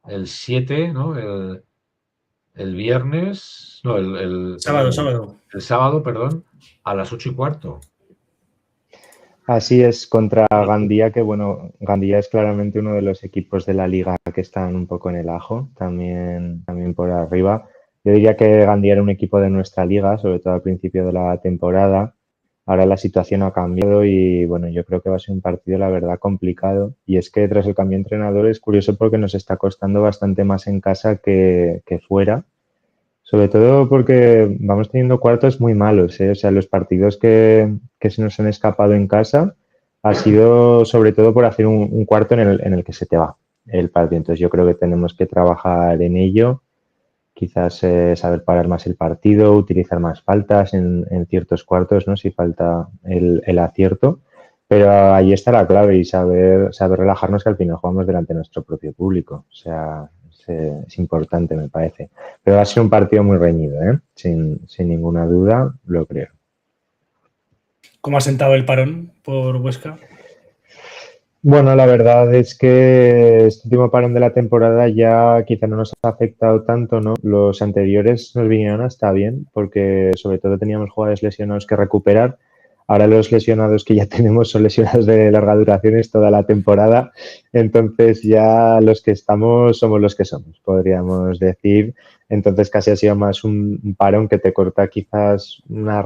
el 7, ¿no? El viernes, no, el sábado, perdón, a las 8:15. Así es, contra Gandía, que bueno, Gandía es claramente uno de los equipos de la liga que están un poco en el ajo, también por arriba. Yo diría que Gandía era un equipo de nuestra liga, sobre todo al principio de la temporada. Ahora la situación ha cambiado y bueno, yo creo que va a ser un partido, la verdad, complicado. Y es que tras el cambio de entrenador es curioso porque nos está costando bastante más en casa que fuera. Sobre todo porque vamos teniendo cuartos muy malos, ¿eh? O sea, los partidos que se nos han escapado en casa ha sido sobre todo por hacer un cuarto en el que se te va el partido. Entonces yo creo que tenemos que trabajar en ello, quizás saber parar más el partido, utilizar más faltas en ciertos cuartos, ¿no? Si falta el acierto. Pero ahí está la clave y saber relajarnos, que al final jugamos delante de nuestro propio público. O sea, es importante, me parece. Pero va a ser un partido muy reñido, ¿eh? Sin ninguna duda, lo creo. ¿Cómo ha sentado el parón por Huesca? Bueno, la verdad es que este último parón de la temporada ya quizá no nos ha afectado tanto, ¿no? Los anteriores nos vinieron hasta bien porque sobre todo teníamos jugadores lesionados que recuperar. Ahora los lesionados que ya tenemos son lesionados de larga duración, es toda la temporada. Entonces ya los que estamos somos los que somos, podríamos decir. Entonces casi ha sido más un parón que te corta quizás no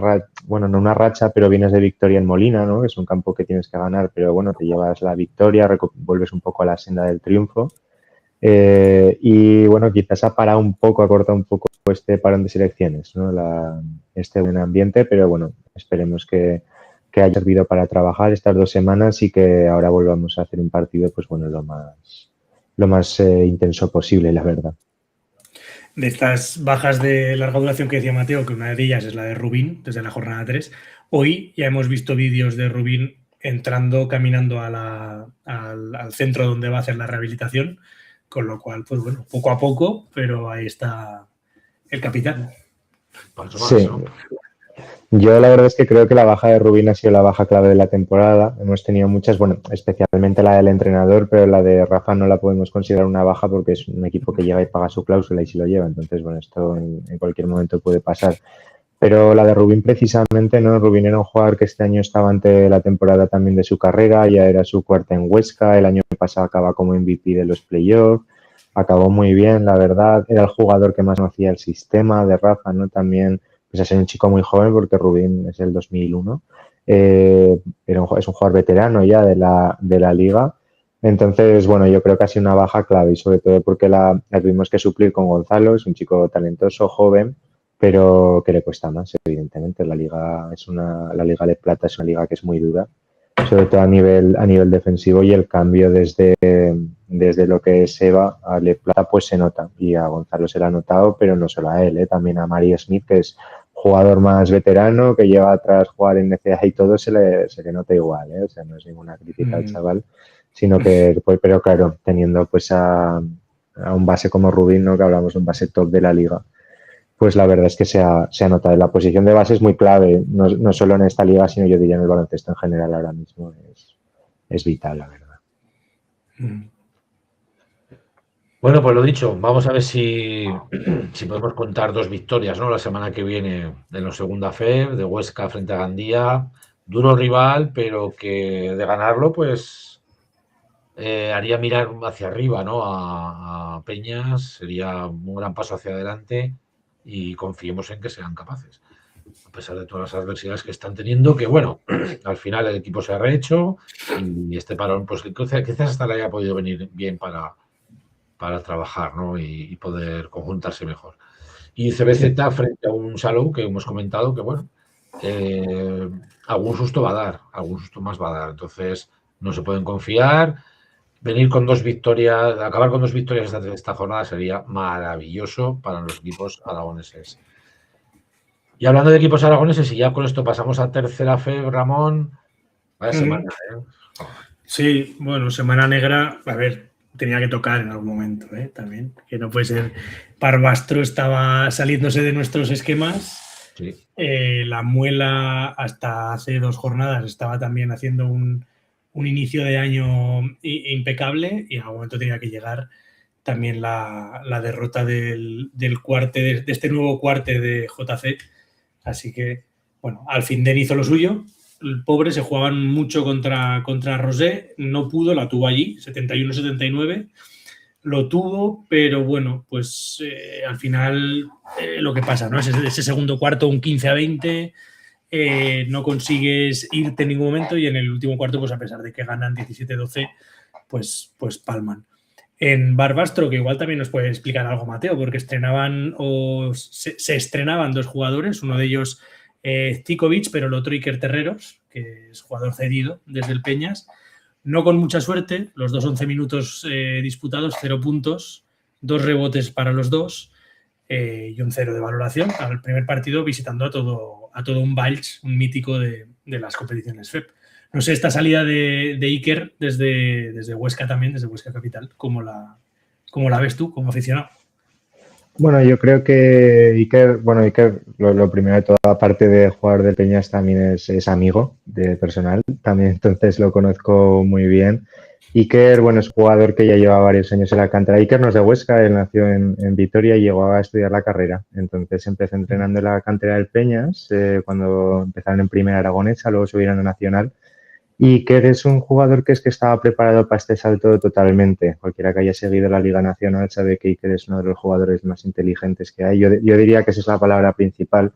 una racha, pero vienes de victoria en Molina, ¿no? Es un campo que tienes que ganar, pero bueno, te llevas la victoria, vuelves un poco a la senda del triunfo. Y bueno, quizás ha cortado un poco este parón de selecciones, ¿no? Este buen ambiente, pero bueno, esperemos que haya servido para trabajar estas 2 semanas y que ahora volvamos a hacer un partido, pues bueno, lo más intenso posible, la verdad. De estas bajas de larga duración que decía Mateo, que una de ellas es la de Rubín, desde la jornada 3, hoy ya hemos visto vídeos de Rubín caminando al centro donde va a hacer la rehabilitación, con lo cual, pues bueno, poco a poco, pero ahí está el capitán. Sí. Yo la verdad es que creo que la baja de Rubín ha sido la baja clave de la temporada. Hemos tenido muchas, bueno, especialmente la del entrenador, pero la de Rafa no la podemos considerar una baja porque es un equipo que llega y paga su cláusula y se lo lleva. Entonces, bueno, esto en cualquier momento puede pasar. Pero la de Rubín precisamente, ¿no? Rubín era un jugador que este año estaba ante la temporada también de su carrera, ya era su cuarta en Huesca, el año pasado acaba como MVP de los playoffs, acabó muy bien, la verdad, era el jugador que más conocía el sistema de Rafa, ¿no? También, pues a ser un chico muy joven porque Rubín es del 2001, es un jugador veterano ya de la liga. Entonces, bueno, yo creo que ha sido una baja clave y sobre todo porque la tuvimos que suplir con Gonzalo, es un chico talentoso, joven, pero que le cuesta más, evidentemente. La Liga de Plata es una liga que es muy dura, sobre todo a nivel defensivo, y el cambio desde lo que es Eva a Le Plata pues se nota, y a Gonzalo se le ha notado, pero no solo a él, también a Mari Smith, que es jugador más veterano, que lleva tras jugar en NCAA y todo, se le nota igual, o sea, no es ninguna crítica al chaval, sino que, pues, pero claro, teniendo pues a un base como Rubín, ¿no? Que hablamos de un base top de la liga, pues la verdad es que se ha notado. La posición de base es muy clave, no solo en esta liga, sino yo diría en el baloncesto en general ahora mismo. Es vital, la verdad. Bueno, pues lo dicho, vamos a ver si podemos contar 2 victorias, ¿no? La semana que viene en la segunda FEB, de Huesca frente a Gandía. Duro rival, pero que de ganarlo, pues haría mirar hacia arriba, ¿no? A Peñas, sería un gran paso hacia adelante y confiemos en que sean capaces, a pesar de todas las adversidades que están teniendo, que bueno, al final el equipo se ha rehecho y este parón, pues quizás hasta le haya podido venir bien para trabajar, ¿no? Y poder conjuntarse mejor. Y CBZ frente a un Salou que hemos comentado que, bueno, algún susto va a dar, algún susto más va a dar. Entonces, no se pueden confiar. Venir con 2 victorias, acabar con 2 victorias esta jornada sería maravilloso para los equipos aragoneses. Y hablando de equipos aragoneses, y ya con esto pasamos a tercera FEB, Ramón, vaya semana, ¿eh? Sí, bueno, semana negra, a ver, tenía que tocar en algún momento, también, que no puede ser. Barbastro estaba saliéndose de nuestros esquemas. Sí. La Muela hasta hace 2 jornadas estaba también haciendo un inicio de año impecable, y en algún momento tenía que llegar también la derrota del cuarte, de este nuevo cuarte de JC. Así que, bueno, al fin Den hizo lo suyo. El pobre se jugaban mucho contra Rosé, no pudo, la tuvo allí, 71-79, lo tuvo, pero bueno, pues al final lo que pasa, ¿no? Ese segundo cuarto, un 15-20, no consigues irte en ningún momento, y en el último cuarto, pues a pesar de que ganan 17-12, pues palman. En Barbastro, que igual también nos puede explicar algo Mateo, porque se estrenaban 2 jugadores, uno de ellos Zikovic, pero el otro Iker Terreros, que es jugador cedido desde el Peñas. No con mucha suerte, los 2 11 minutos disputados, 0 puntos, 2 rebotes para los 2 y un 0 de valoración al primer partido, visitando a todo un Valls, un mítico de las competiciones FEP. No sé, esta salida de Iker desde Huesca también, desde Huesca Capital, ¿cómo la ves tú como aficionado? Bueno, yo creo que Iker, lo primero de todo, aparte de jugador del Peñas, también es amigo de personal, también entonces lo conozco muy bien. Iker, bueno, es un jugador que ya lleva varios años en la cantera. Iker no es de Huesca, él nació en Vitoria y llegó a estudiar la carrera. Entonces empezó entrenando en la cantera del Peñas, cuando empezaron en Primera Aragonesa, luego subieron a Nacional. Y Iker es un jugador que estaba preparado para este salto totalmente. Cualquiera que haya seguido la Liga Nacional sabe que Iker es uno de los jugadores más inteligentes que hay. Yo diría que esa es la palabra principal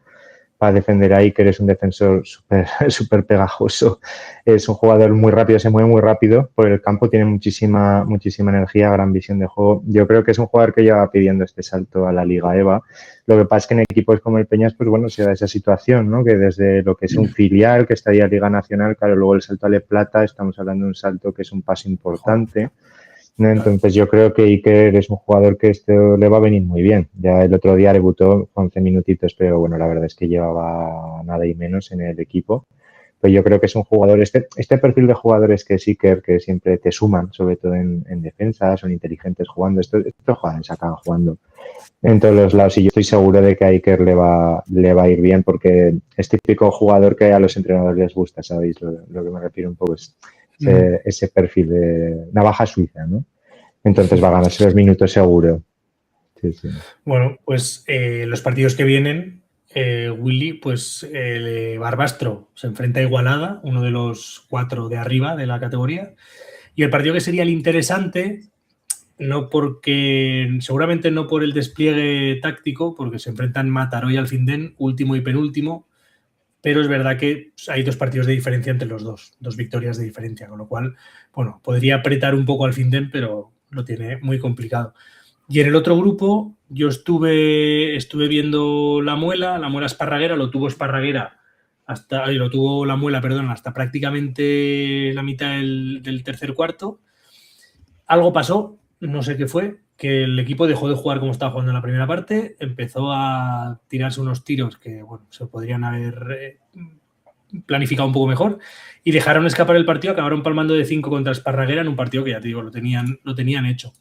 para defender a Iker. Es un defensor súper pegajoso. Es un jugador muy rápido, se mueve muy rápido por el campo, tiene muchísima energía, gran visión de juego. Yo creo que es un jugador que lleva pidiendo este salto a la Liga EVA. Lo que pasa es que en equipos como el Peñas, pues bueno, se da esa situación, ¿no? Que desde lo que es un filial, que estaría Liga Nacional, claro, luego el salto a Le Plata, estamos hablando de un salto que es un paso importante, ¿no? Entonces yo creo que Iker es un jugador que esto le va a venir muy bien. Ya el otro día debutó 11 minutitos, pero bueno, la verdad es que llevaba nada y menos en el equipo. Pero yo creo que es un jugador, este perfil de jugadores que es Iker, que siempre te suman, sobre todo en defensa, son inteligentes jugando, estos jugadores se acaban jugando en todos los lados, y yo estoy seguro de que a Iker le va a ir bien, porque es típico jugador que a los entrenadores les gusta, ¿sabéis? Lo que me refiero un poco es ese perfil de navaja suiza, ¿no? Entonces va a ganarse los minutos seguro. Sí. Bueno, pues los partidos que vienen, Willy, pues Barbastro se enfrenta a Igualada, uno de los 4 de arriba de la categoría, y el partido que sería el interesante, seguramente no por el despliegue táctico, porque se enfrentan Mataró y Alfindén, último y penúltimo, pero es verdad que hay 2 partidos de diferencia entre los dos victorias de diferencia, con lo cual, bueno, podría apretar un poco al Findem, pero lo tiene muy complicado. Y en el otro grupo yo estuve viendo la Muela Esparraguera, lo tuvo la Muela, hasta prácticamente la mitad del tercer cuarto. Algo pasó, no sé qué fue, que el equipo dejó de jugar como estaba jugando en la primera parte, empezó a tirarse unos tiros que, bueno, se podrían haber planificado un poco mejor y dejaron escapar el partido, acabaron palmando de 5 contra Esparraguera en un partido que, ya te digo, lo tenían hecho.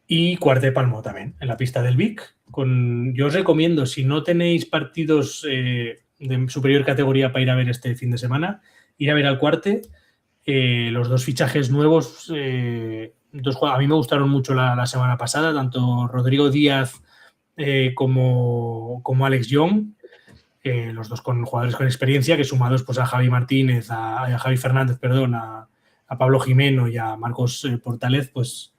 Y Cuarte palmó también en la pista del Vic. Yo os recomiendo, si no tenéis partidos de superior categoría para ir a ver este fin de semana, ir a ver al Cuarte. Los 2 fichajes nuevos, a mí me gustaron mucho la semana pasada, tanto Rodrigo Díaz como Alex Young, los 2 con jugadores con experiencia, que sumados pues a Javi Martínez, a Javi Fernández, a Pablo Jimeno y a Marcos Portalez, pues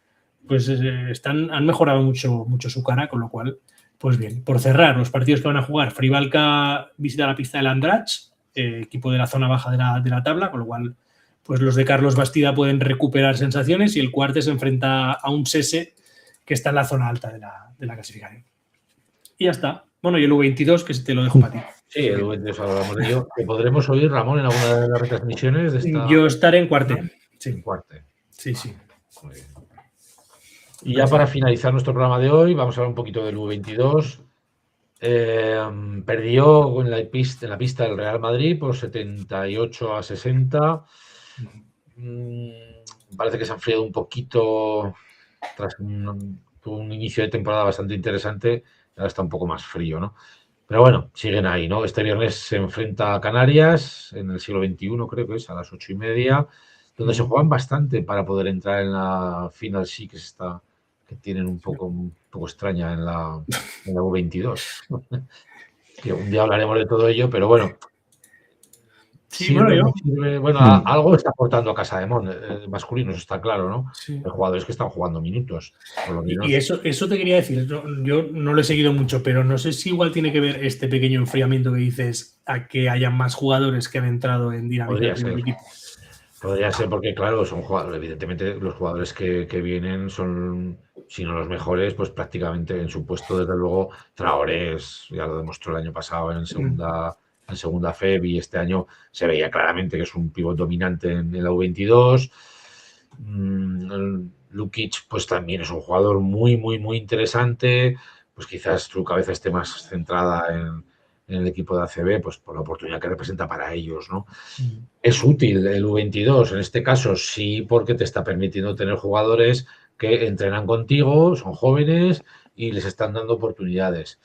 han mejorado mucho su cara, con lo cual, pues bien. Por cerrar, los partidos que van a jugar, Frivalca visita la pista del Andratx, equipo de la zona baja de la tabla, con lo cual pues los de Carlos Bastida pueden recuperar sensaciones y el Cuarte se enfrenta a un Sese que está en la zona alta de la clasificación. Y ya está. Bueno, y el U22, que te lo dejo para ti. Sí, el U22 hablamos de ello. ¿Te podremos oír, Ramón, en alguna de las retransmisiones de esta? Yo estaré en Cuarte. Sí. En Cuarte. Sí. Muy bien. Y ya para finalizar nuestro programa de hoy, vamos a hablar un poquito del U22. Perdió en la pista el Real Madrid por 78-60. Parece que se ha enfriado un poquito tras un inicio de temporada bastante interesante. Ahora está un poco más frío, ¿no? Pero bueno, siguen ahí, ¿no? Este viernes se enfrenta a Canarias en el siglo XXI, creo que es, a las 8:30, donde se juegan bastante para poder entrar en la Final Six que tienen un poco extraña en la U22. Que un día hablaremos de todo ello, pero bueno. Algo está aportando a Casa de Mon, masculino, eso está claro, ¿no? Sí. Hay jugadores que están jugando minutos, por lo menos. Y eso te quería decir, yo no lo he seguido mucho, pero no sé si igual tiene que ver este pequeño enfriamiento que dices a que haya más jugadores que han entrado en dinámica del equipo. Podría ser porque, claro, son jugadores, evidentemente los jugadores que vienen son, si no los mejores, pues prácticamente en su puesto, desde luego, Traoré, ya lo demostró el año pasado en segunda FEB, y este año se veía claramente que es un pivot dominante en la U22. Lukic, pues también es un jugador muy interesante, pues quizás su cabeza esté más centrada en el equipo de ACB, pues por la oportunidad que representa para ellos, ¿no? Es útil el U22, en este caso sí, porque te está permitiendo tener jugadores que entrenan contigo, son jóvenes y les están dando oportunidades.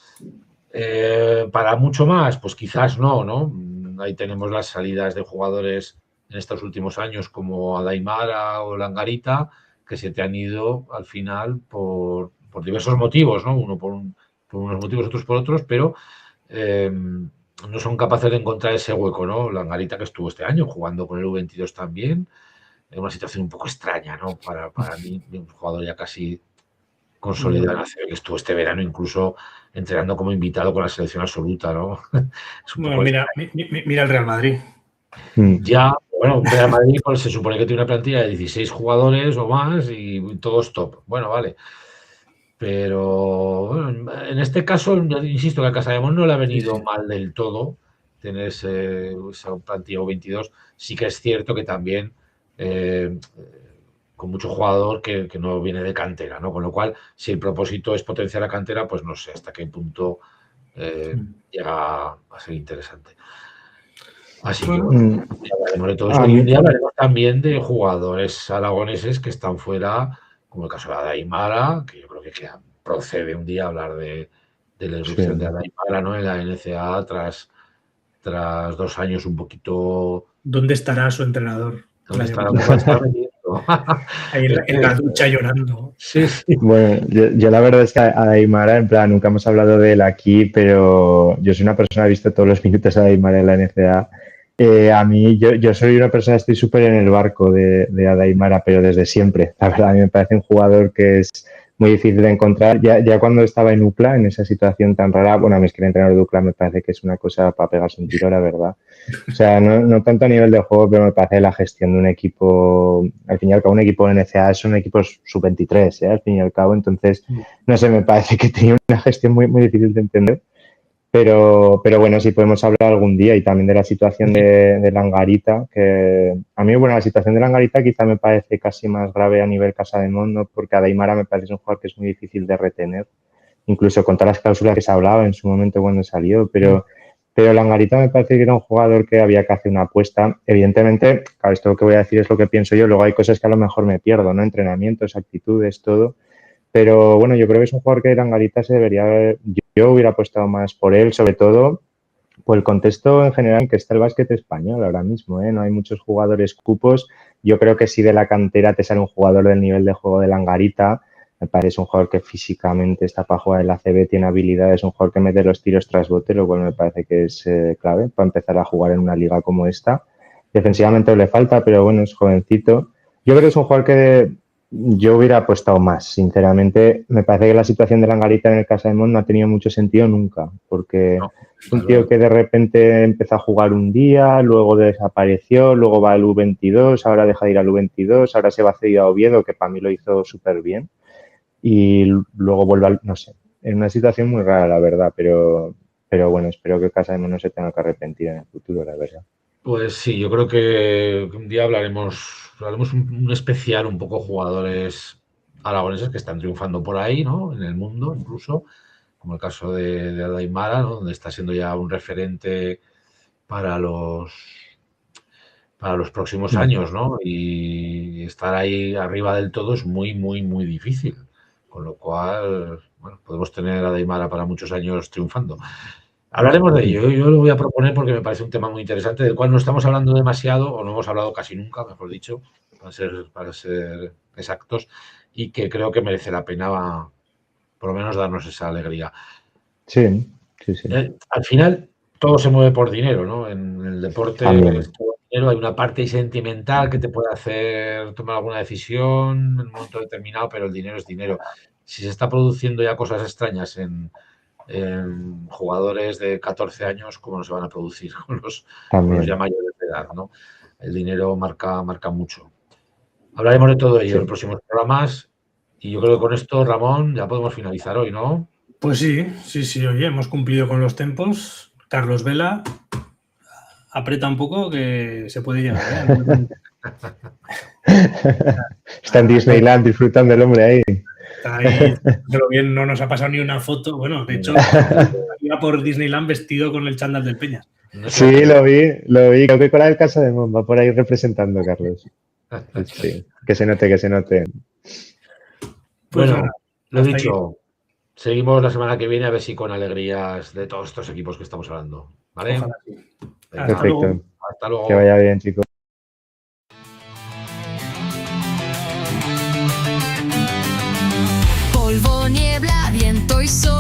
Para mucho más, pues quizás no. Ahí tenemos las salidas de jugadores en estos últimos años como Adaimara o Langarita, que se te han ido al final por diversos motivos, ¿no? Uno por unos motivos, otros por otros, pero no son capaces de encontrar ese hueco, ¿no? Langarita, que estuvo este año jugando con el U22 también, es una situación un poco extraña, ¿no? Para mí, un jugador ya casi consolidado, que estuvo este verano incluso entrenando como invitado con la selección absoluta, ¿no? Bueno, mira el Real Madrid. Ya, bueno, Real Madrid pues, se supone que tiene una plantilla de 16 jugadores o más y todos top. Bueno, vale. Pero bueno, en este caso, insisto que a Casa de Mon no le ha venido mal del todo tener esa plantilla U22. Sí que es cierto que también con mucho jugador que no viene de cantera, ¿no? Con lo cual, si el propósito es potenciar la cantera, pues no sé hasta qué punto llega a ser interesante. Así que bueno, ya hablaremos de todo eso. Y un día hablaremos también de jugadores aragoneses que están fuera, como el caso de Adaimara, que yo creo que procede un día hablar de la irrupción de Adaimara, ¿no? En la NCAA tras 2 años un poquito. ¿Dónde estará su entrenador? ¿Dónde estará ahí en la ducha llorando. Sí. Bueno, yo la verdad es que Adaimara, en plan, nunca hemos hablado de él aquí, pero yo soy una persona que ha visto todos los minutos de Adaimara en la NCAA. A mí, yo soy una persona, estoy súper en el barco de Adaimara, pero desde siempre. La verdad, a mí me parece un jugador que es muy difícil de encontrar. Ya cuando estaba en UCLA, en esa situación tan rara, bueno, a mí es que el entrenador de UCLA me parece que es una cosa para pegarse un tiro, la verdad. O sea, no tanto a nivel de juego, pero me parece la gestión de un equipo, al fin y al cabo un equipo de NCAA son equipos sub-23, al fin y al cabo, entonces, no sé, me parece que tenía una gestión muy, muy difícil de entender. Pero bueno, sí podemos hablar algún día y también de la situación de Langarita, que a mí, bueno, la situación de Langarita quizá me parece casi más grave a nivel Casademont, ¿no? Porque Adeimara me parece un jugador que es muy difícil de retener, incluso con todas las cláusulas que se hablaba en su momento cuando salió, pero Langarita me parece que era un jugador que había que hacer una apuesta. Evidentemente, claro, esto que voy a decir es lo que pienso yo, luego hay cosas que a lo mejor me pierdo, ¿no? Entrenamientos, actitudes, todo. Pero bueno, yo creo que es un jugador que Langarita se debería haber, yo hubiera apostado más por él, sobre todo por el contexto en general en que está el básquet español ahora mismo, ¿eh? No hay muchos jugadores cupos. Yo creo que si de la cantera te sale un jugador del nivel de juego de Langarita, me parece un jugador que físicamente está para jugar en la ACB, tiene habilidades, un jugador que mete los tiros tras bote, lo cual me parece que es clave para empezar a jugar en una liga como esta. Defensivamente le falta, pero bueno, es jovencito. Yo creo que es un jugador que yo hubiera apostado más, sinceramente. Me parece que la situación de Langarita en el Casademont no ha tenido mucho sentido nunca, porque es un tío que de repente empezó a jugar un día, luego desapareció, luego va al U22, ahora deja de ir al U22, ahora se va a ceder a Oviedo, que para mí lo hizo súper bien, y luego vuelve al, no sé, en una situación muy rara, la verdad, pero bueno, espero que el Casademont no se tenga que arrepentir en el futuro, la verdad. Pues sí, yo creo que un día hablaremos un especial un poco jugadores aragoneses que están triunfando por ahí, ¿no? En el mundo, incluso, como el caso de Adeimara, ¿no? Donde está siendo ya un referente para los próximos años, ¿no? Y estar ahí arriba del todo es muy, muy, muy difícil. Con lo cual, bueno, podemos tener a Adeimara para muchos años triunfando. Hablaremos de ello. Yo lo voy a proponer porque me parece un tema muy interesante, del cual no estamos hablando demasiado, o no hemos hablado casi nunca, mejor dicho, para ser exactos, y que creo que merece la pena, por lo menos, darnos esa alegría. Sí. Al final, todo se mueve por dinero, ¿no? En el deporte es todo dinero, hay una parte sentimental que te puede hacer tomar alguna decisión en un momento determinado, pero el dinero es dinero. Si se está produciendo ya cosas extrañas en jugadores de 14 años, ¿cómo no se van a producir con los ya mayores de edad, ¿no? El dinero marca mucho. Hablaremos de todo ello en próximos programas y yo creo que con esto, Ramón, ya podemos finalizar hoy, ¿no? Pues sí, oye, hemos cumplido con los tempos. Carlos Vela, aprieta un poco que se puede llegar, ¿eh? Está en Disneyland disfrutando el hombre ahí. Está ahí, pero bien, no nos ha pasado ni una foto. Bueno, de hecho, iba por Disneyland vestido con el chándal del Peñas. Sí, lo vi. Creo que con la del Casademont va por ahí representando, Carlos. Sí, que se note. Pues bueno, lo he dicho. Seguimos la semana que viene a ver si con alegrías de todos estos equipos que estamos hablando. ¿Vale? Ojalá sí. Perfecto. Hasta luego. Que vaya bien, chicos. Polvo, niebla, viento y sol.